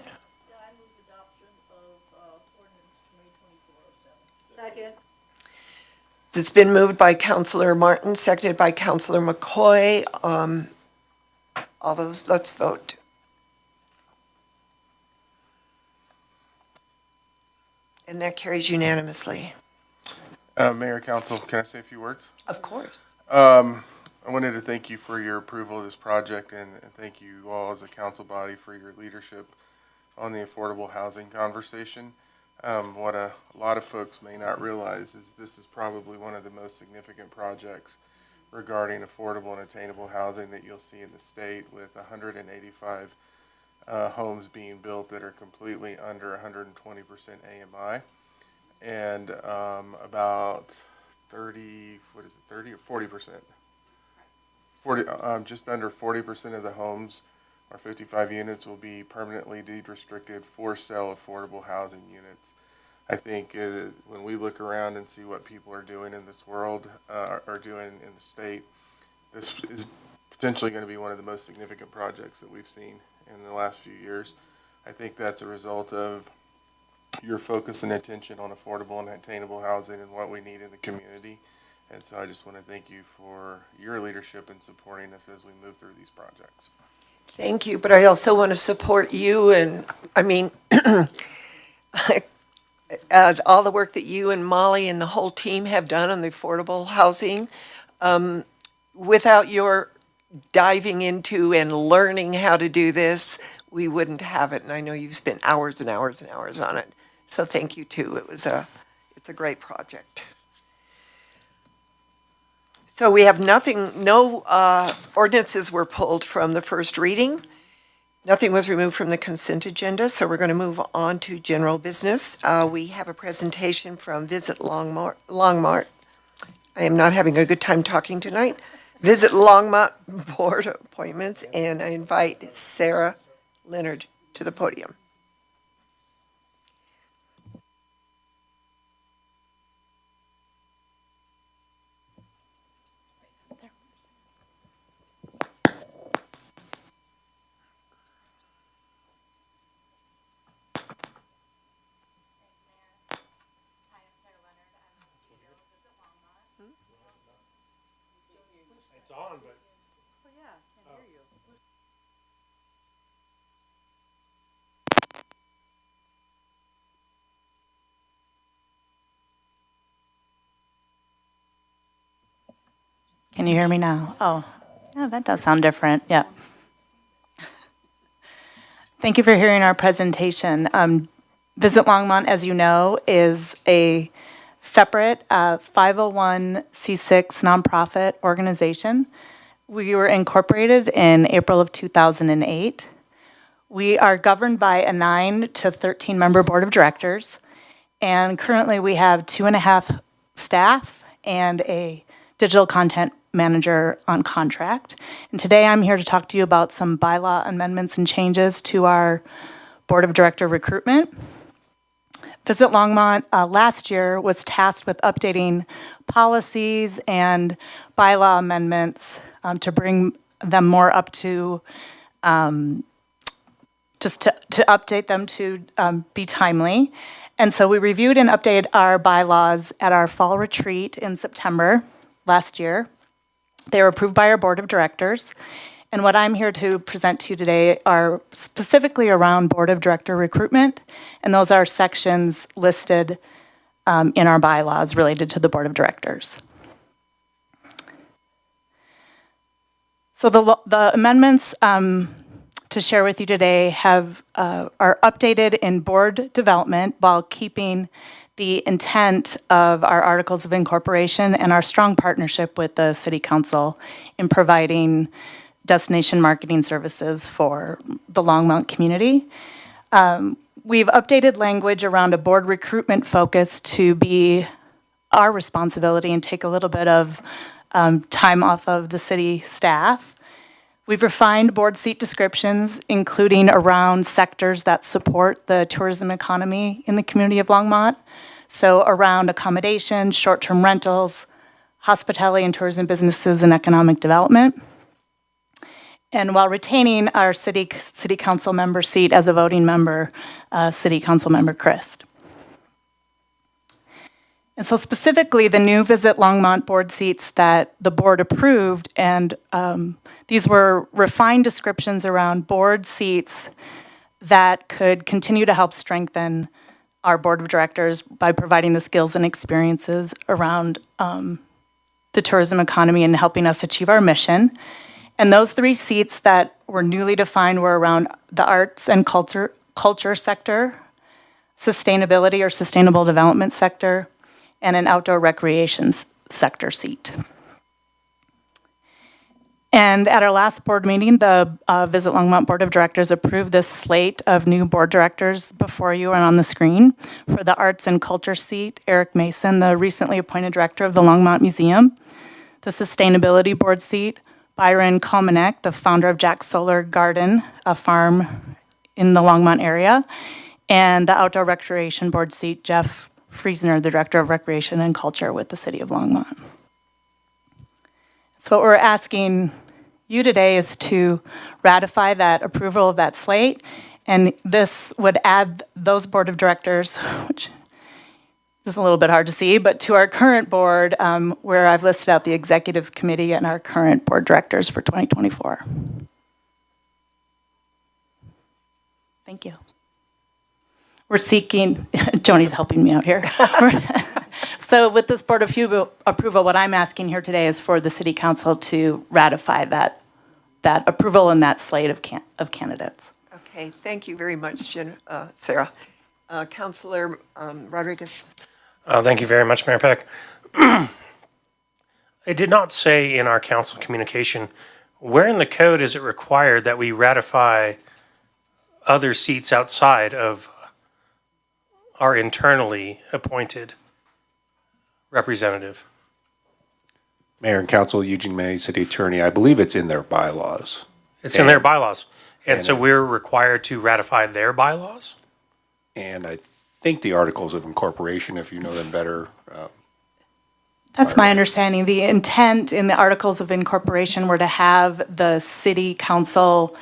A: It's been moved by Councilor Martin, seconded by Councilor McCoy. All those, let's vote. And that carries unanimously.
F: Mayor, Council, can I say a few words?
A: Of course.
F: I wanted to thank you for your approval of this project and thank you all as a council body for your leadership on the affordable housing conversation. What a lot of folks may not realize is this is probably one of the most significant projects regarding affordable and attainable housing that you'll see in the state, with 185 homes being built that are completely under 120% AMI, and about 30 or 40%? 40, just under 40% of the homes, or 55 units, will be permanently deed restricted for sale affordable housing units. I think when we look around and see what people are doing in this world, are doing in the state, this is potentially going to be one of the most significant projects that we've seen in the last few years. I think that's a result of your focus and attention on affordable and attainable housing and what we need in the community. And so I just want to thank you for your leadership in supporting us as we move through these projects.
A: Thank you, but I also want to support you and, I mean, all the work that you and Molly and the whole team have done on the affordable housing. Without your diving into and learning how to do this, we wouldn't have it. And I know you've spent hours and hours and hours on it. So thank you too. It's a great project. So we have no ordinances were pulled from the first reading. Nothing was removed from the consent agenda, so we're going to move on to general business. We have a presentation from Visit Longmont. I am not having a good time talking tonight. Visit Longmont Board appointments, and I invite Sarah Leonard to the podium.
J: It's on, but.
M: Can you hear me now? Oh, yeah, that does sound different. Yeah. Thank you for hearing our presentation. Visit Longmont, as you know, is a separate 501c6 nonprofit organization We were incorporated in April of 2008. We are governed by a 9 to 13 member board of directors, and currently we have 2.5 staff and a digital content manager on contract. And today I'm here to talk to you about some bylaw amendments and changes to our board of director recruitment. Visit Longmont last year was tasked with updating policies and bylaw amendments to bring them more up to, just to update them to be timely. And so we reviewed and updated our bylaws at our fall retreat in September last year. They were approved by our board of directors. And what I'm here to present to you today are specifically around board of director recruitment. And those are sections listed in our bylaws related to the board of directors. So the amendments to share with you today are updated in board development while keeping the intent of our articles of incorporation and our strong partnership with the city council in providing destination marketing services for the Longmont community. We've updated language around a board recruitment focus to be our responsibility and take a little bit of time off of the city staff. We've refined board seat descriptions, including around sectors that support the tourism economy in the community of Longmont. So around accommodation, short-term rentals, hospitality and tourism businesses, and economic development. And while retaining our city council member seat as a voting member, City Council Member Christ. And so specifically, the new Visit Longmont board seats that the board approved, and these were refined descriptions around board seats that could continue to help strengthen our board of directors by providing the skills and experiences around the tourism economy and helping us achieve our mission. And those 3 seats that were newly defined were around the arts and culture sector, sustainability or sustainable development sector, and an outdoor recreation sector seat. And at our last board meeting, the Visit Longmont Board of Directors approved this slate of new board directors before you and on the screen. For the Arts and Culture seat, Eric Mason, the recently appointed director of the Longmont Museum. The Sustainability Board seat, Byron Kalmanek, the founder of Jack Solar Garden, a farm in the Longmont area. And the Outdoor Recreation Board seat, Jeff Friesner, the Director of Recreation and Culture with the City of Longmont. So what we're asking you today is to ratify that approval of that slate, and this would add those board of directors, which is a little bit hard to see, but to our current board, where I've listed out the executive committee and our current board directors for 2024. Thank you. We're seeking, Joni's helping me out here. So with this board of approval, what I'm asking here today is for the city council to ratify that approval and that slate of candidates.
A: Okay, thank you very much, Sarah. Councilor Rodriguez.
J: Thank you very much, Mayor Peck. It did not say in our council communication, where in the code is it required that we ratify other seats outside of our internally appointed representative?
N: Mayor and Council, Eugene May, City Attorney, I believe it's in their bylaws.
J: It's in their bylaws. And so we're required to ratify their bylaws?
N: And I think the Articles of Incorporation, if you know them better.
M: That's my understanding. The intent in the Articles of Incorporation were to have the city council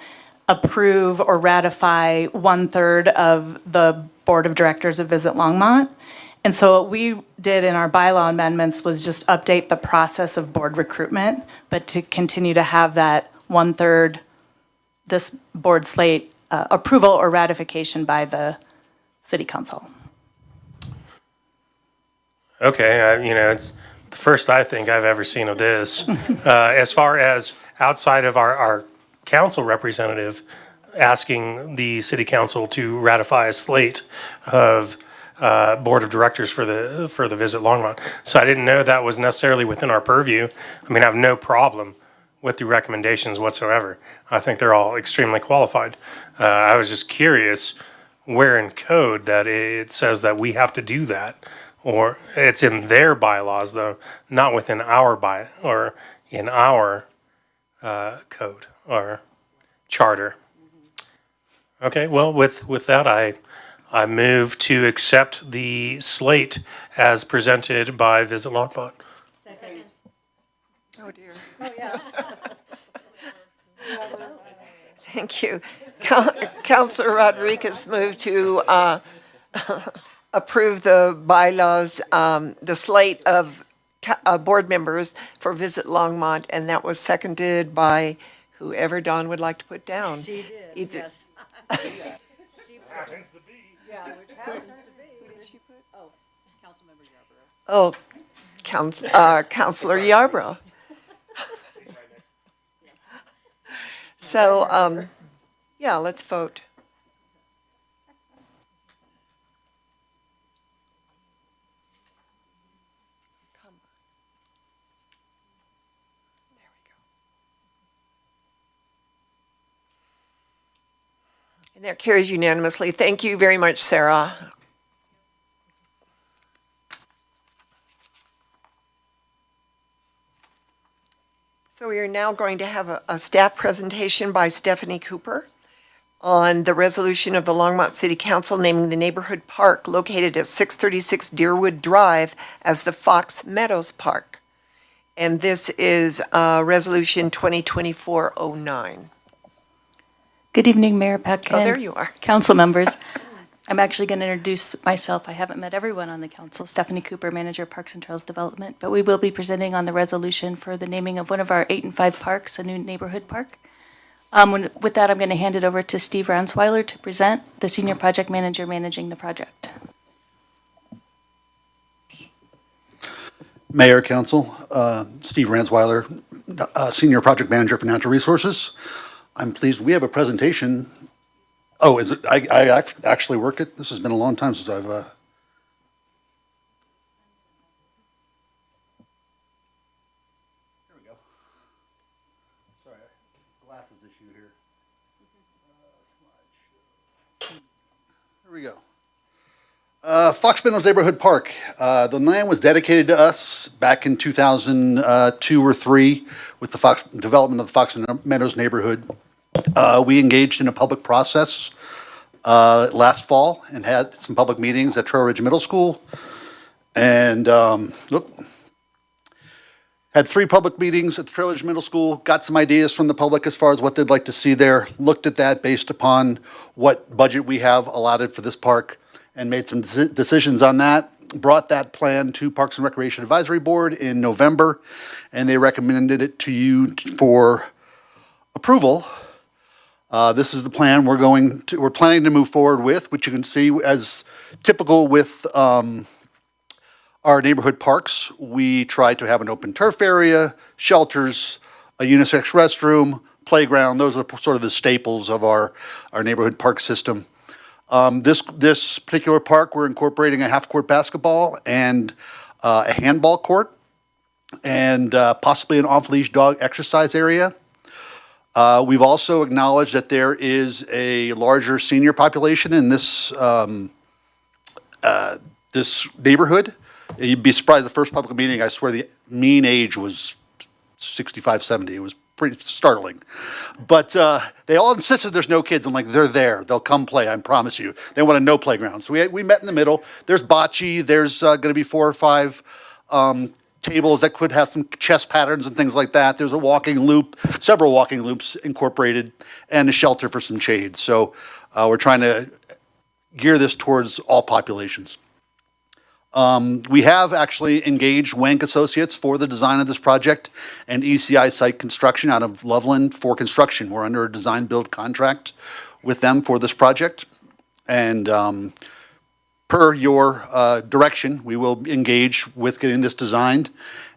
M: approve or ratify 1/3 of the board of directors of Visit Longmont. And so what we did in our bylaw amendments was just update the process of board recruitment, but to continue to have that 1/3, this board slate approval or ratification by the city council.
J: Okay, it's the first I think I've ever seen of this. As far as outside of our council representative asking the city council to ratify a slate of board of directors for the Visit Longmont. So I didn't know that was necessarily within our purview. I mean, I have no problem with the recommendations whatsoever. I think they're all extremely qualified. I was just curious where in code that it says that we have to do that, or it's in their bylaws though, not within our or in our code or charter. Okay, well, with that, I move to accept the slate as presented by Visit Longmont.
A: Oh, dear. Oh, yeah. Thank you. Councilor Rodriguez moved to approve the bylaws, the slate of board members for Visit Longmont, and that was seconded by whoever Dawn would like to put down. She did, yes. Oh, Councilor Yarbrough. So, yeah, let's vote. There we go. And that carries unanimously. Thank you very much, Sarah. So we are now going to have a staff presentation by Stephanie Cooper on the resolution of the Longmont City Council naming the neighborhood park located at 636 Deerwood Drive as the Fox Meadows Park. And this is Resolution 2024-09.
O: Good evening, Mayor Peck.
A: Oh, there you are.
O: Council members. I'm actually going to introduce myself. I haven't met everyone on the council. Stephanie Cooper, Manager, Parks and Trails Development. But we will be presenting on the resolution for the naming of one of our 8 and 5 parks, a new neighborhood park. With that, I'm going to hand it over to Steve Ransweiler to present, the Senior Project Manager managing the project.
P: Mayor, Council, Steve Ransweiler, Senior Project Manager for Natural Resources. I'm pleased we have a presentation. Oh, is it? I actually work it. This has been a long time since I've. There we go. Sorry, glasses issue here. Slideshow. There we go. Fox Meadows Neighborhood Park. The land was dedicated to us back in 2002 or 3 with the development of the Fox Meadows neighborhood. We engaged in a public process last fall and had some public meetings at Trail Ridge Middle School. And had 3 public meetings at the Trail Ridge Middle School, got some ideas from the public as far as what they'd like to see there, looked at that based upon what budget we have allotted for this park, and made some decisions on that. Brought that plan to Parks and Recreation Advisory Board in November, and they recommended it to you for approval. This is the plan we're planning to move forward with, which you can see as typical with our neighborhood parks. We try to have an open turf area, shelters, a unisex restroom, playground. Those are sort of the staples of our neighborhood park system. This particular park, we're incorporating a half-court basketball and a handball court, and possibly an off-leash dog exercise area. We've also acknowledged that there is a larger senior population in this this neighborhood. You'd be surprised, the first public meeting, I swear the mean age was 65, 70. It was pretty startling. But they all insisted there's no kids. I'm like, they're there. They'll come play, I promise you. They want a no playground. So we met in the middle. There's bocce. There's going to be 4 or 5 tables that could have some chess patterns and things like that. There's a walking loop, several walking loops incorporated, and a shelter for some shade. So we're trying to gear this towards all populations. We have actually engaged Wank Associates for the design of this project and ECI Site Construction out of Loveland for construction. We're under a design build contract with them for this project. And per your direction, we will engage with getting this designed.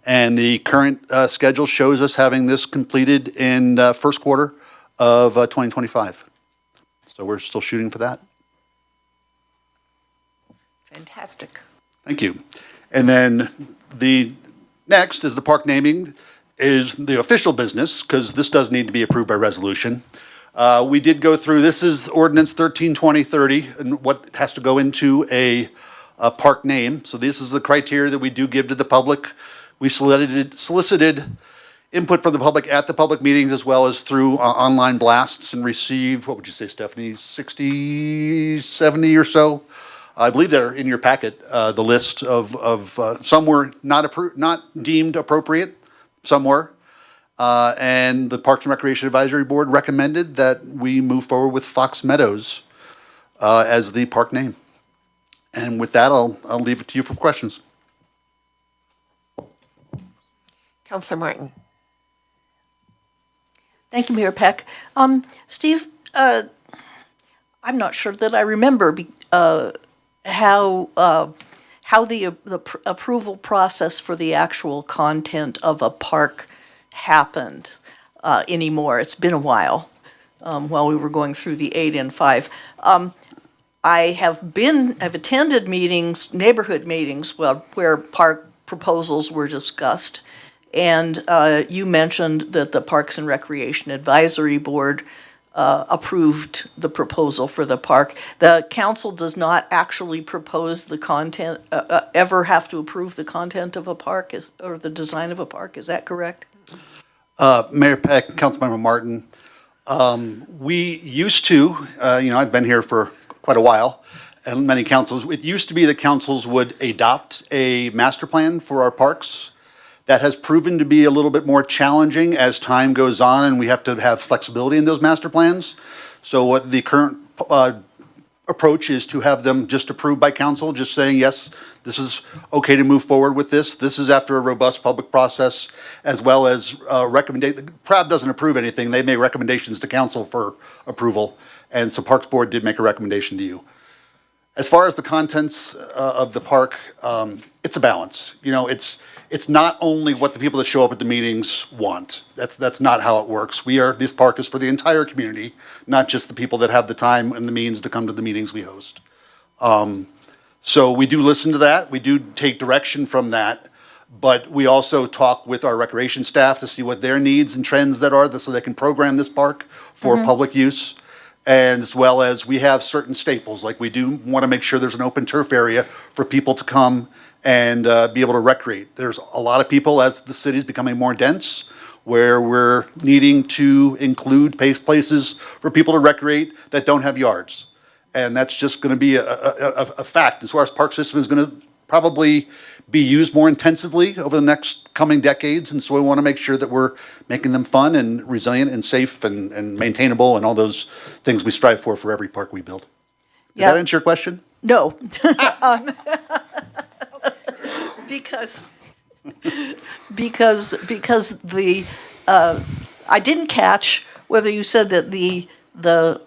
P: And the current schedule shows us having this completed in first quarter of 2025. So we're still shooting for that.
A: Fantastic.
P: Thank you. And then the next is the park naming. is the official business, because this does need to be approved by resolution. We did go through, this is ordinance 132030, and what has to go into a park name. So this is the criteria that we do give to the public. We solicited input from the public at the public meetings as well as through online blasts and received, what would you say, Stephanie, 60, 70 or so? I believe they're in your packet, the list of some were not deemed appropriate, some were. And the Parks and Recreation Advisory Board recommended that we move forward with Fox Meadows as the park name. And with that, I'll leave it to you for questions.
A: Councilor Martin.
H: Thank you, Mayor Peck. Steve, I'm not sure that I remember how the approval process for the actual content of a park happened anymore. It's been a while while we were going through the 8 and 5. I've attended meetings, neighborhood meetings, where park proposals were discussed. And you mentioned that the Parks and Recreation Advisory Board approved the proposal for the park. The council does not actually propose the content, ever have to approve the content of a park or the design of a park. Is that correct?
P: Mayor Peck, Councilmember Martin, we used to, I've been here for quite a while, and many councils, it used to be that councils would adopt a master plan for our parks. That has proven to be a little bit more challenging as time goes on, and we have to have flexibility in those master plans. So what the current approach is to have them just approved by council, just saying, yes, this is okay to move forward with this. This is after a robust public process, as well as PRAB doesn't approve anything. They make recommendations to council for approval. And so Parks Board did make a recommendation to you. As far as the contents of the park, it's a balance. It's not only what the people that show up at the meetings want. That's not how it works. This park is for the entire community, not just the people that have the time and the means to come to the meetings we host. So we do listen to that. We do take direction from that. But we also talk with our recreation staff to see what their needs and trends that are, so they can program this park for public use. And as well as we have certain staples, like we do want to make sure there's an open turf area for people to come and be able to recreate. There's a lot of people, as the city's becoming more dense, where we're needing to include places for people to recreate that don't have yards. And that's just going to be a fact. As far as park system is going to probably be used more intensively over the next coming decades. And so we want to make sure that we're making them fun and resilient and safe and maintainable and all those things we strive for every park we build. Did that answer your question?
H: No. Because I didn't catch whether you said that the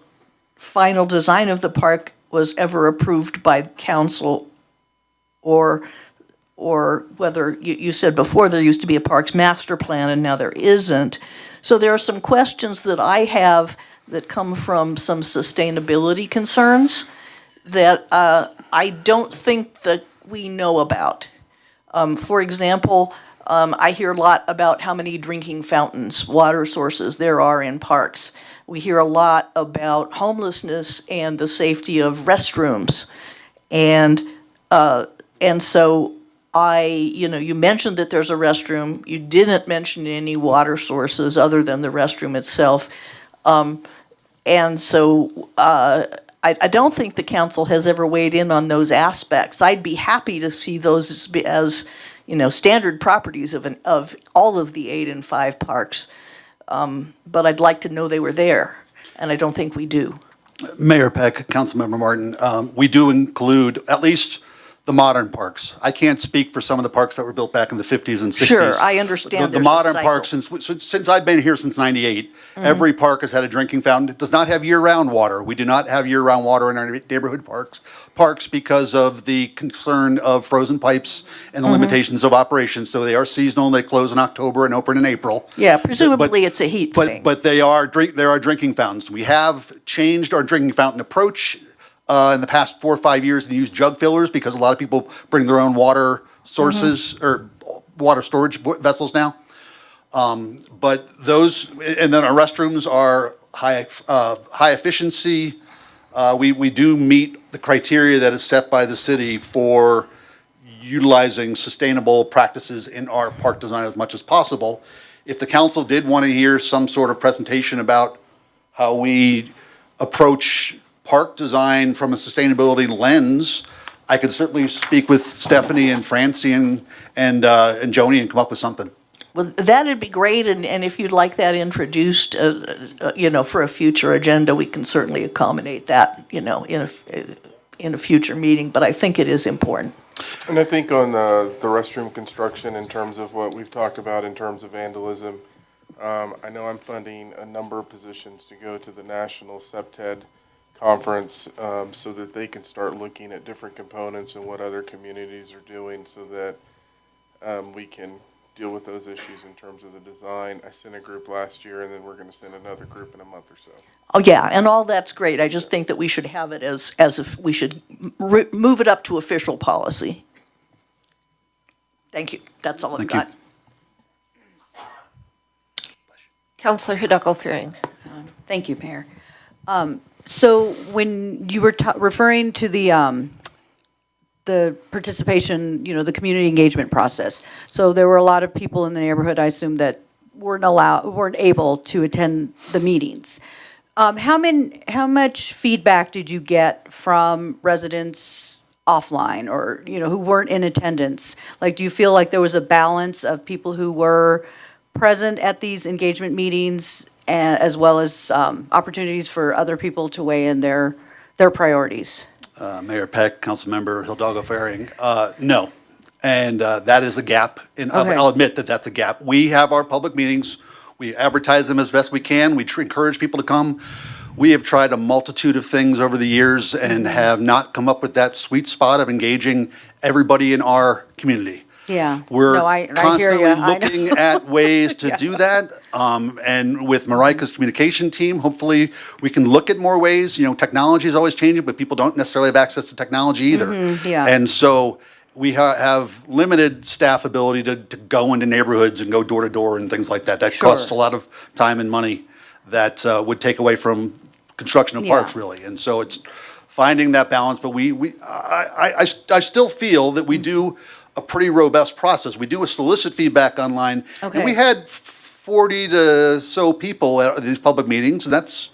H: final design of the park was ever approved by council or whether you said before there used to be a parks master plan and now there isn't. So there are some questions that I have that come from some sustainability concerns that I don't think that we know about. For example, I hear a lot about how many drinking fountains, water sources there are in parks. We hear a lot about homelessness and the safety of restrooms. And so you mentioned that there's a restroom. You didn't mention any water sources other than the restroom itself. And so I don't think the council has ever weighed in on those aspects. I'd be happy to see those as standard properties of all of the 8 and 5 parks. But I'd like to know they were there, and I don't think we do.
P: Mayor Peck, Councilmember Martin, we do include at least the modern parks. I can't speak for some of the parks that were built back in the 50s and 60s.
H: Sure, I understand
P: The
H: there's a
P: modern
H: cycle.
P: parks, since I've been here since '98, every park has had a drinking fountain. It does not have year-round water. We do not have year-round water in our neighborhood parks because of the concern of frozen pipes and the limitations of operations. So they are seasonal. They close in October and open in April.
H: Yeah, presumably it's a heat thing.
P: But there are drinking fountains. We have changed our drinking fountain approach in the past 4 or 5 years and use jug fillers because a lot of people bring their own water sources or water storage vessels now. But those, and then our restrooms are high efficiency. We do meet the criteria that is set by the city for utilizing sustainable practices in our park design as much as possible. If the council did want to hear some sort of presentation about how we approach park design from a sustainability lens, I could certainly speak with Stephanie and Francie and Joni and come up with something.
H: Well, that'd be great, and if you'd like that introduced, for a future agenda, we can certainly accommodate that, in a future meeting, but I think it is important.
F: And I think on the restroom construction, in terms of what we've talked about in terms of vandalism, I know I'm funding a number of positions to go to the National SEPTED conference so that they can start looking at different components and what other communities are doing so that we can deal with those issues in terms of the design. I sent a group last year, and then we're going to send another group in a month or so.
H: Oh, yeah, and all that's great. I just think that we should have it as if we should move it up to official policy. Thank you. That's all I've got.
A: Councillor Hidalgo-Fearing.
Q: Thank you, Mayor. So when you were referring to the participation, the community engagement process, so there were a lot of people in the neighborhood, I assume, that weren't able to attend the meetings. How much feedback did you get from residents offline or, who weren't in attendance? Like, do you feel like there was a balance of people who were present at these engagement meetings as well as opportunities for other people to weigh in their priorities?
P: Mayor Peck, Councilmember Hidalgo-Fearing, no. And that is a gap. And
Q: Okay.
P: I'll admit that that's a gap. We have our public meetings. We advertise them as best we can. We encourage people to come. We have tried a multitude of things over the years and have not come up with that sweet spot of engaging everybody in our community.
Q: Yeah.
P: We're
Q: No, I hear
P: constantly
Q: ya. I know.
P: looking at ways to do that. And with Marika's communication team, hopefully we can look at more ways. Technology is always changing, but people don't necessarily have access to technology either.
Q: yeah.
P: And so we have limited staff ability to go into neighborhoods and go door to door and things like that. That costs a lot of time and money that would take away from construction of parks, really. And so it's finding that balance. But I still feel that we do a pretty robust process. We do solicit feedback online.
Q: Okay.
P: And we had 40 to so people at these public meetings. And that's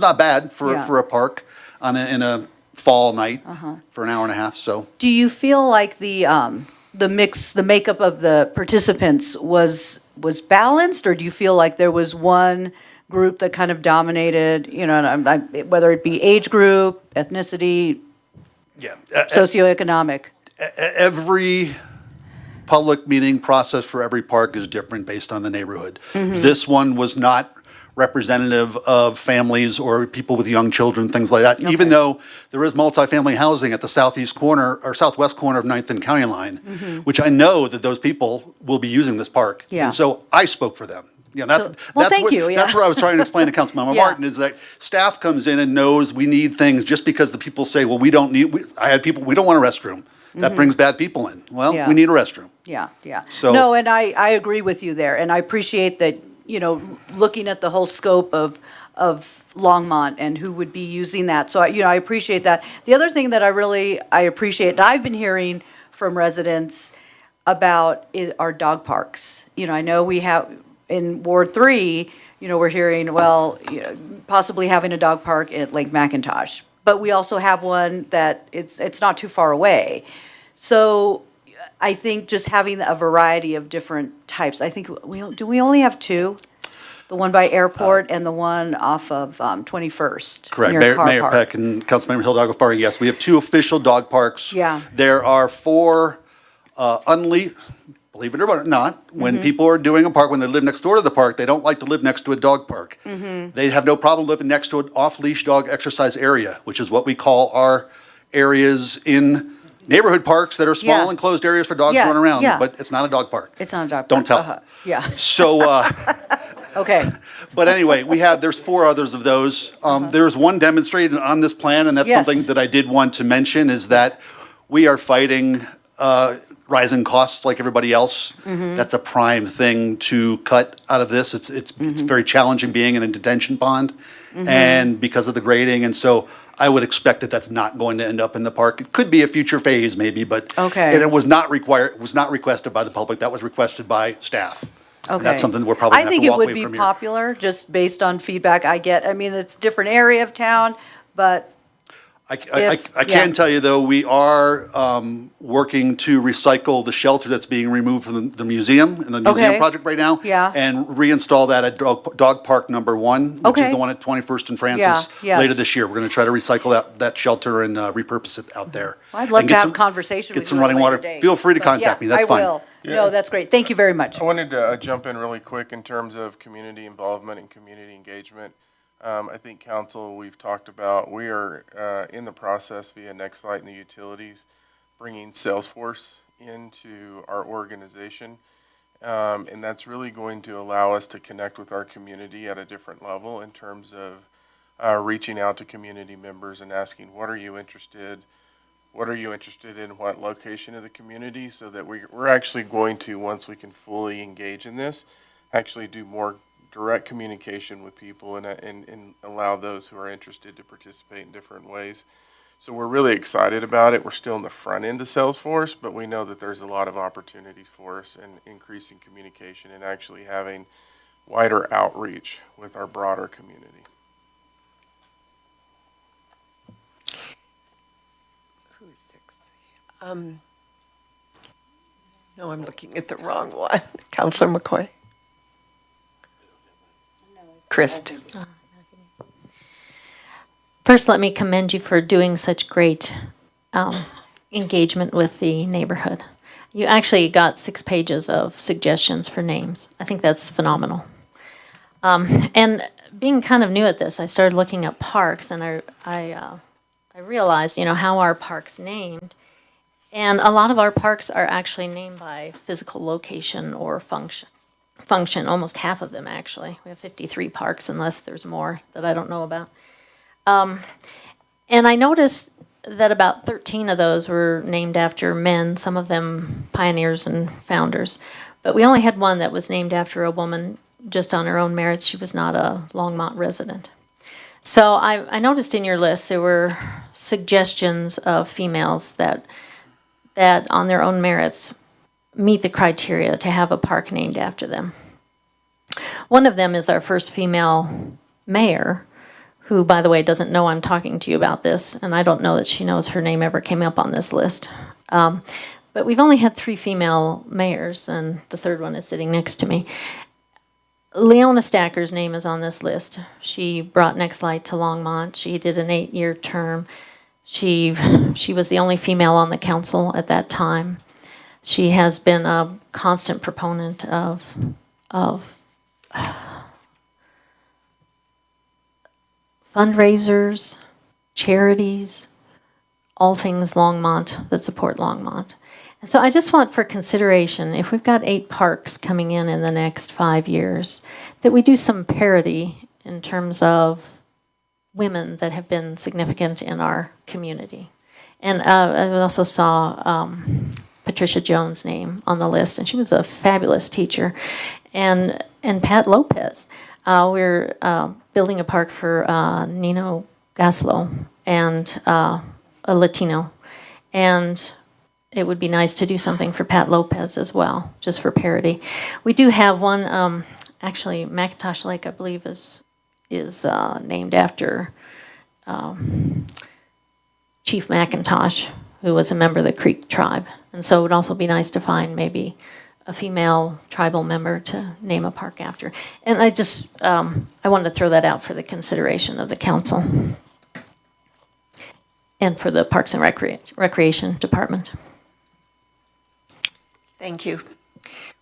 P: not bad for a park in a fall night for an hour and a half. So
Q: Do you feel like the makeup of the participants was balanced, or do you feel like there was one group that kind of dominated, whether it be age group, ethnicity, socioeconomic?
P: Every public meeting process for every park is different based on the neighborhood. This one was not representative of families or people with young children, things like that, even though there is multifamily housing at the southeast corner or southwest corner of 9th and County Line, which I know that those people will be using this park.
Q: Yeah.
P: And so I spoke for them. That's
Q: thank you,
P: That's what I was trying to explain to Councilmember
Q: Yeah.
P: Martin, is that staff comes in and knows we need things just because the people say, well, we don't need, I had people, we don't want a restroom. That brings bad people in. Well,
Q: Yeah.
P: we need a restroom.
Q: Yeah.
P: So-
Q: No, and I agree with you there, and I appreciate that, looking at the whole scope of Longmont and who would be using that. So, I appreciate that. The other thing that I appreciate, and I've been hearing from residents about are dog parks. I know we have, in Ward 3, we're hearing, possibly having a dog park at Lake McIntosh. But we also have one that it's not too far away. So I think just having a variety of different types. I think we only have two? The one by Airport and the one off of 21st.
P: Correct.
Q: near Carr
P: Mayor
Q: Park.
P: Peck and Councilmember Hidalgo-Fearing, yes, we have 2 official dog parks.
Q: Yeah.
P: There are 4 unleashed, believe it or not, when people are doing a park, when they live next door to the park, they don't like to live next to a dog park. They have no problem living next to an off-leash dog exercise area, which is what we call our areas in neighborhood parks that are small
Q: Yeah.
P: enclosed areas for dogs
Q: Yeah,
P: to run around,
Q: yeah.
P: but it's not a dog park.
Q: It's not a dog
P: Don't
Q: park.
P: tell.
Q: Yeah.
P: So,
Q: Okay.
P: but anyway, there's 4 others of those. There's one demonstrated on this plan, and that's
Q: Yes.
P: something that I did want to mention, is that we are fighting rising costs like everybody else. That's a prime thing to cut out of this. It's very challenging being in a detention pond, and because of the grading, and so I would expect that that's not going to end up in the park. It could be a future phase maybe, but
Q: Okay.
P: and it was not requested by the public. That was requested by staff. And
Q: Okay.
P: that's something we're probably
Q: I
P: gonna have
Q: think
P: to
Q: it
P: walk
Q: would
P: away
Q: be
P: from here.
Q: popular, just based on feedback I get. I mean, it's a different area of town, but
P: I
Q: yeah.
P: can tell you, though, we are working to recycle the shelter that's being removed from the museum, in the museum
Q: Okay.
P: project right now.
Q: Yeah.
P: And reinstall that at Dog Park Number 1, which is
Q: Okay.
P: the one at 21st and Francis,
Q: Yeah, yes.
P: later this year. We're going to try to recycle that shelter and repurpose it out there.
Q: I'd love
P: And
Q: to
P: get
Q: have
P: some-
Q: conversation with
P: Get some
Q: you at a
P: running
Q: later
P: water.
Q: date.
P: Feel free to
Q: But
P: contact
Q: yeah,
P: me, that's
Q: I
P: fine.
Q: will. No, that's great. Thank you very much.
F: I wanted to jump in really quick in terms of community involvement and community engagement. I think council, we've talked about, we are in the process via Nextlight and the utilities, bringing Salesforce into our organization. And that's really going to allow us to connect with our community at a different level in terms of reaching out to community members and asking, what are you interested in, what location of the community, so that we're actually going to, once we can fully engage in this, actually do more direct communication with people and allow those who are interested to participate in different ways. So we're really excited about it. We're still in the front end of Salesforce, but we know that there's a lot of opportunities for us in increasing communication and actually having wider outreach with our broader community.
A: Who's six? No, I'm looking at the wrong one. Counselor McCoy. Christ.
C: First, let me commend you for doing such great engagement with the neighborhood. You actually got 6 pages of suggestions for names. I think that's phenomenal. And being kind of new at this, I started looking at parks, and I realized, how are parks named? And a lot of our parks are actually named by physical location or function. Almost half of them, actually. We have 53 parks, unless there's more that I don't know about. And I noticed that about 13 of those were named after men, some of them pioneers and founders. But we only had one that was named after a woman just on her own merits. She was not a Longmont resident. So I noticed in your list there were suggestions of females that on their own merits meet the criteria to have a park named after them. One of them is our first female mayor, who, by the way, doesn't know I'm talking to you about this, and I don't know that she knows her name ever came up on this list. But we've only had 3 female mayors, and the third one is sitting next to me. Leona Stacker's name is on this list. She brought Nextlight to Longmont. She did an 8-year term. She was the only female on the council at that time. She has been a constant proponent of fundraisers, charities, all things Longmont that support Longmont. And so I just want for consideration, if we've got 8 parks coming in the next 5 years, that we do some parity in terms of women that have been significant in our community. And I also saw Patricia Jones' name on the list, and she was a fabulous teacher. And Pat Lopez. We're building a park for Nino Gaslo, and a Latino. And it would be nice to do something for Pat Lopez as well, just for parity. We do have one, actually, McIntosh Lake, I believe, is named after Chief McIntosh, who was a member of the Creek tribe. And so it would also be nice to find maybe a female tribal member to name a park after. And I just, I wanted to throw that out for the consideration of the council and for the Parks and Recreation Department.
A: Thank you.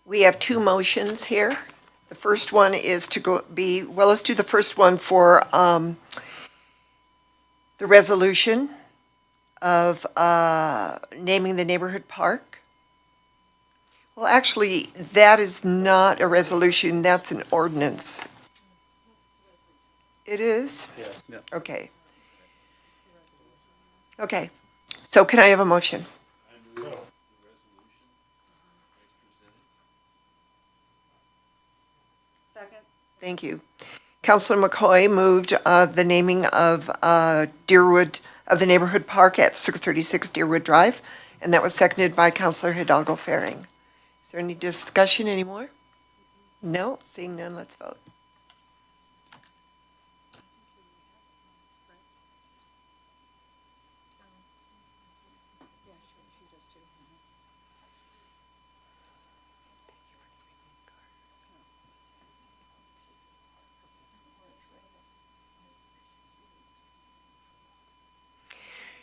A: We have 2 motions here. The first one is to let's do the first one for the resolution of naming the neighborhood park. Well, actually, that is not a resolution, that's an ordinance. It is?
P: Yeah.
A: Okay. Okay, so can I have a motion? Thank you. Councilor McCoy moved the naming of Deerwood, of the neighborhood park at 636 Deerwood Drive, and that was seconded by Councilor Hidalgo Faring. Is there any discussion anymore? No? Seeing none, let's vote.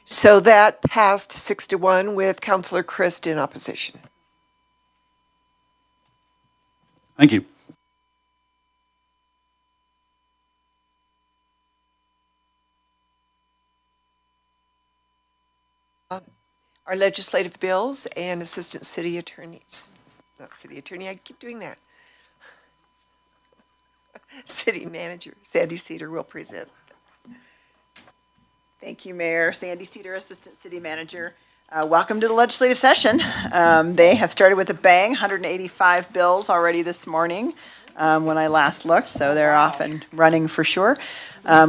A: So that passed 6-1 with Councilor Christ in opposition.
P: Thank you.
A: Our legislative bills and assistant city attorneys. Not city attorney, I keep doing that. City manager, Sandy Cedar will present.
R: Thank you, Mayor. Sandy Cedar, Assistant City Manager. Welcome to the legislative session. They have started with a bang, 185 bills already this morning when I last looked, so they're off and running for sure.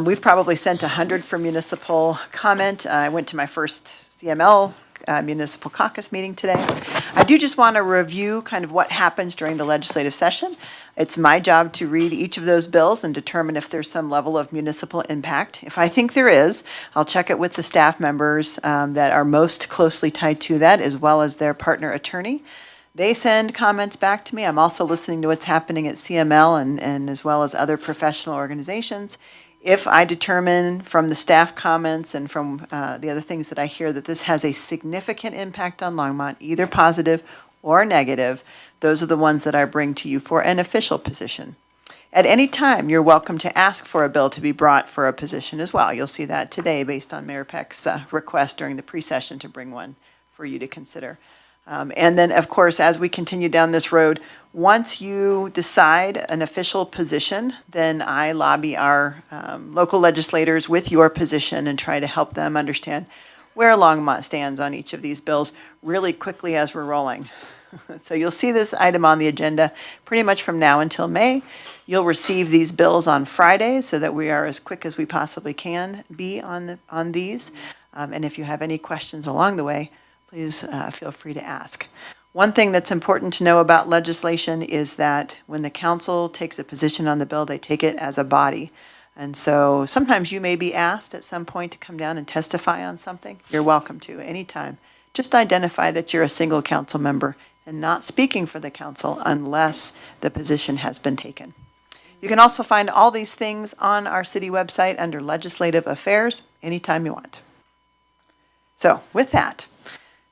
R: We've probably sent 100 for municipal comment. I went to my first CML municipal caucus meeting today. I do just want to review kind of what happens during the legislative session. It's my job to read each of those bills and determine if there's some level of municipal impact. If I think there is, I'll check it with the staff members that are most closely tied to that, as well as their partner attorney. They send comments back to me. I'm also listening to what's happening at CML and as well as other professional organizations. If I determine from the staff comments and from the other things that I hear that this has a significant impact on Longmont, either positive or negative, those are the ones that I bring to you for an official position. At any time, you're welcome to ask for a bill to be brought for a position as well. You'll see that today based on Mayor Peck's request during the pre-session to bring one for you to consider. And then, of course, as we continue down this road, once you decide an official position, then I lobby our local legislators with your position and try to help them understand where Longmont stands on each of these bills really quickly as we're rolling. So you'll see this item on the agenda pretty much from now until May. You'll receive these bills on Friday so that we are as quick as we possibly can be on these. And if you have any questions along the way, please feel free to ask. One thing that's important to know about legislation is that when the council takes a position on the bill, they take it as a body. And so sometimes you may be asked at some point to come down and testify on something. You're welcome to anytime. Just identify that you're a single council member and not speaking for the council unless the position has been taken. You can also find all these things on our city website under Legislative Affairs anytime you want. So with that,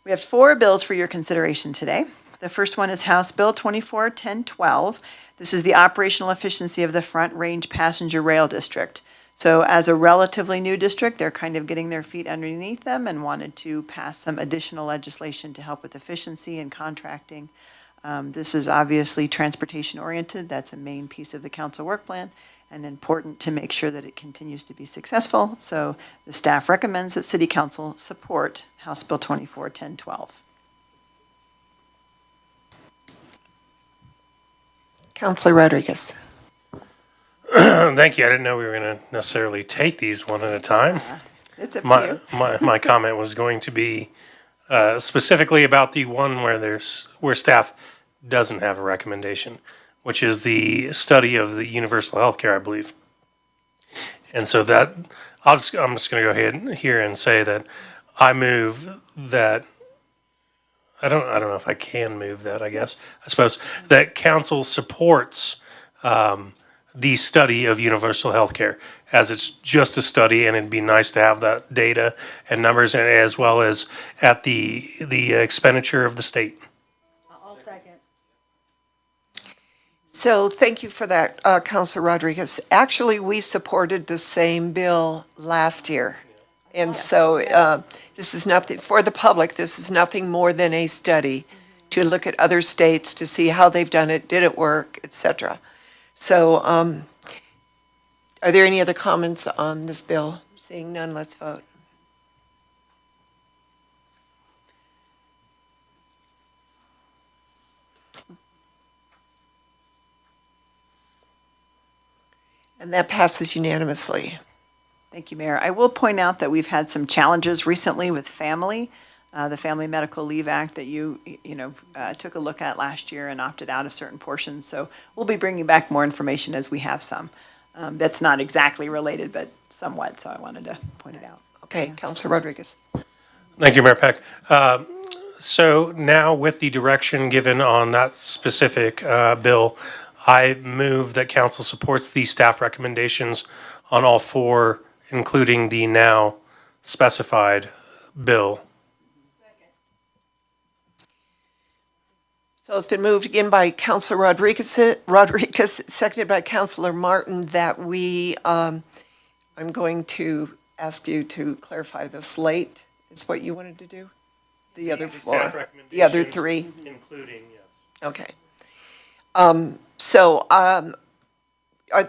R: we have 4 bills for your consideration today. The first one is House Bill 241012. This is the operational efficiency of the Front Range Passenger Rail District. So as a relatively new district, they're kind of getting their feet underneath them and wanted to pass some additional legislation to help with efficiency and contracting. This is obviously transportation oriented. That's a main piece of the council work plan and important to make sure that it continues to be successful. So the staff recommends that City Council support House Bill 241012.
A: Councilor Rodriguez.
J: Thank you. I didn't know we were going to necessarily take these one at a time.
R: It's up to you.
J: My comment was going to be specifically about the one where staff doesn't have a recommendation, which is the study of the universal health care, I believe. And so that I'm just going to go ahead here and say that I move that. I don't know if I can move that. I suppose that council supports the study of universal health care, as it's just a study, and it'd be nice to have that data and numbers, and as well as at the expenditure of the state.
Q: I'll second.
A: So thank you for that, Councilor Rodriguez. Actually, we supported the same bill last year. And so this is nothing, for the public, this is nothing more than a study to look at other states to see how they've done it, did it work, et cetera. So are there any other comments on this bill? Seeing none, let's vote. And that passes unanimously.
R: Thank you, Mayor. I will point out that we've had some challenges recently with family, the Family Medical Leave Act that you took a look at last year and opted out of certain portions. So we'll be bringing back more information as we have some. That's not exactly related, but somewhat, so I wanted to point it out.
A: Okay, Councilor Rodriguez.
J: Thank you, Mayor Peck. So now with the direction given on that specific bill, I move that council supports the staff recommendations on all four, including the now specified bill.
A: So it's been moved again by Councilor Rodriguez, seconded by Councilor Martin, that we, I'm going to ask you to clarify the slate, is what you wanted to do? The other four, the other three?
J: Including, yes.
A: Okay.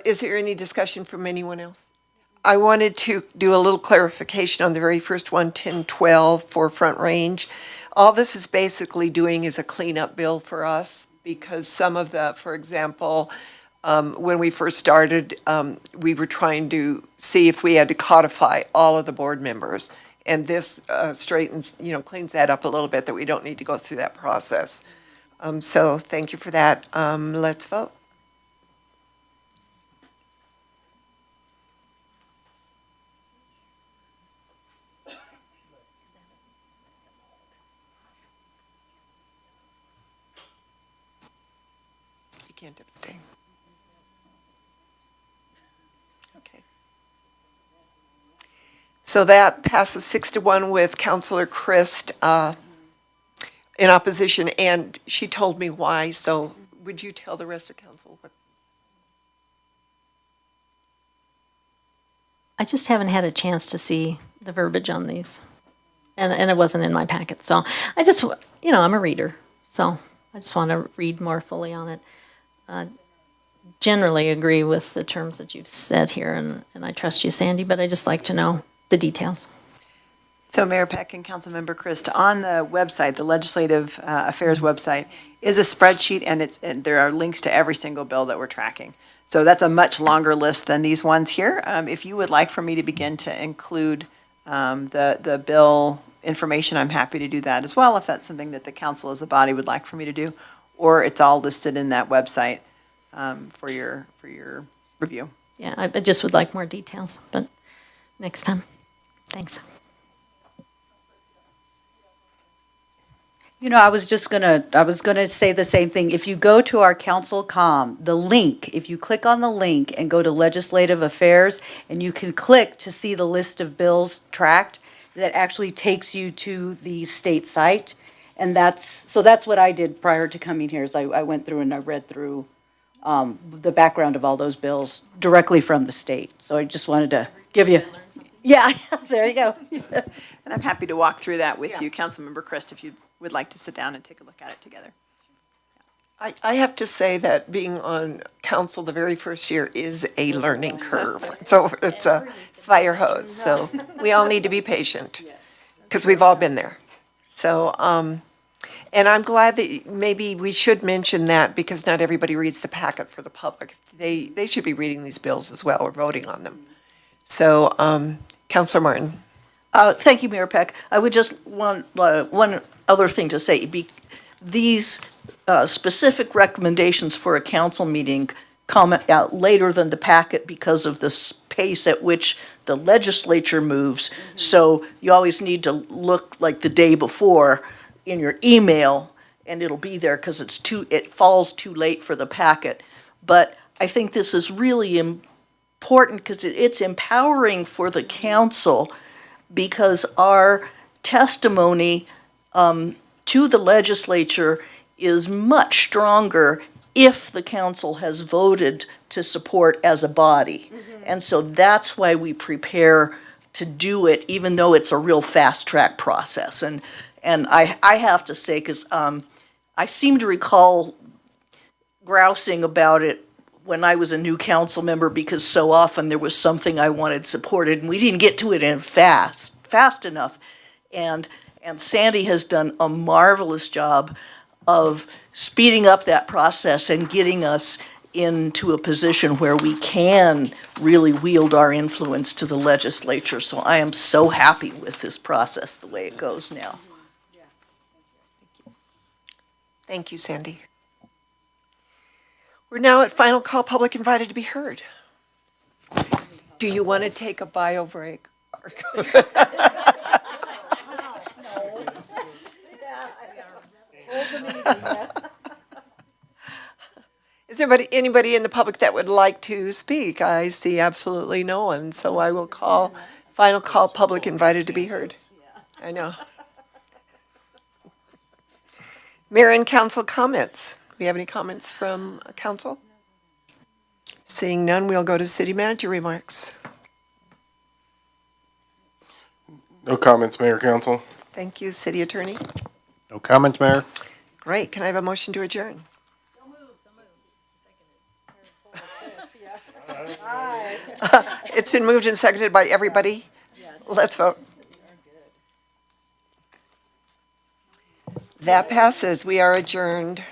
A: Is there any discussion from anyone else? I wanted to do a little clarification on the very first one, 1012 for Front Range. All this is basically doing is a cleanup bill for us, because some of the, for example, when we first started, we were trying to see if we had to codify all of the board members. And this straightens, cleans that up a little bit, that we don't need to go through that process. So thank you for that. Let's vote. You can't abstain. Okay. So that passes 6-1 with Councilor Christ in opposition, and she told me why, so would you tell the rest of council what?
C: I just haven't had a chance to see the verbiage on these. And it wasn't in my packet, so I just, I'm a reader, so I just want to read more fully on it. Generally agree with the terms that you've said here, and I trust you, Sandy, but I just like to know the details.
R: So Mayor Peck and Councilmember Christ, on the website, the Legislative Affairs website, is a spreadsheet, and there are links to every single bill that we're tracking. So that's a much longer list than these ones here. If you would like for me to begin to include the bill information, I'm happy to do that as well, if that's something that the council as a body would like for me to do, or it's all listed in that website for your review.
C: Yeah, I just would like more details, but next time. Thanks.
Q: I was gonna say the same thing. If you go to our council comm, the link, if you click on the link and go to Legislative Affairs, and you can click to see the list of bills tracked, that actually takes you to the state site. And that's what I did prior to coming here, is I went through and I read through the background of all those bills directly from the state. So I just wanted to give you. Yeah, there you go.
R: And I'm happy to walk through that with you, Councilmember Christ, if you would like to sit down and take a look at it together.
A: I have to say that being on council the very first year is a learning curve. So it's a fire hose, so we all need to be patient, because we've all been there. So, and I'm glad that maybe we should mention that, because not everybody reads the packet for the public. They should be reading these bills as well, or voting on them. So, Councilor Martin.
H: Thank you, Mayor Peck. I would just want one other thing to say. These specific recommendations for a council meeting come out later than the packet because of the pace at which the legislature moves. So you always need to look like the day before in your email, and it'll be there because it falls too late for the packet. But I think this is really important because it's empowering for the council, because our testimony to the legislature is much stronger if the council has voted to support as a body. And so that's why we prepare to do it, even though it's a real fast-track process. And I have to say, because I seem to recall grousing about it when I was a new council member, because so often there was something I wanted supported, and we didn't get to it in fast enough. And Sandy has done a marvelous job of speeding up that process and getting us into a position where we can really wield our influence to the legislature. So I am so happy with this process, the way it goes now.
A: Thank you, Sandy. We're now at final call, public invited to be heard. Do you want to take a bio break? Is there anybody in the public that would like to speak? I see absolutely no one, so I will call, final call, public invited to be heard. I know. Mayor and council comments. Do we have any comments from council? Seeing none, we'll go to city manager remarks.
F: No comments, Mayor, Council.
A: Thank you, city attorney.
N: No comments, Mayor?
A: Great, can I have a motion to adjourn? It's been moved and seconded by everybody. Let's vote. That passes. We are adjourned.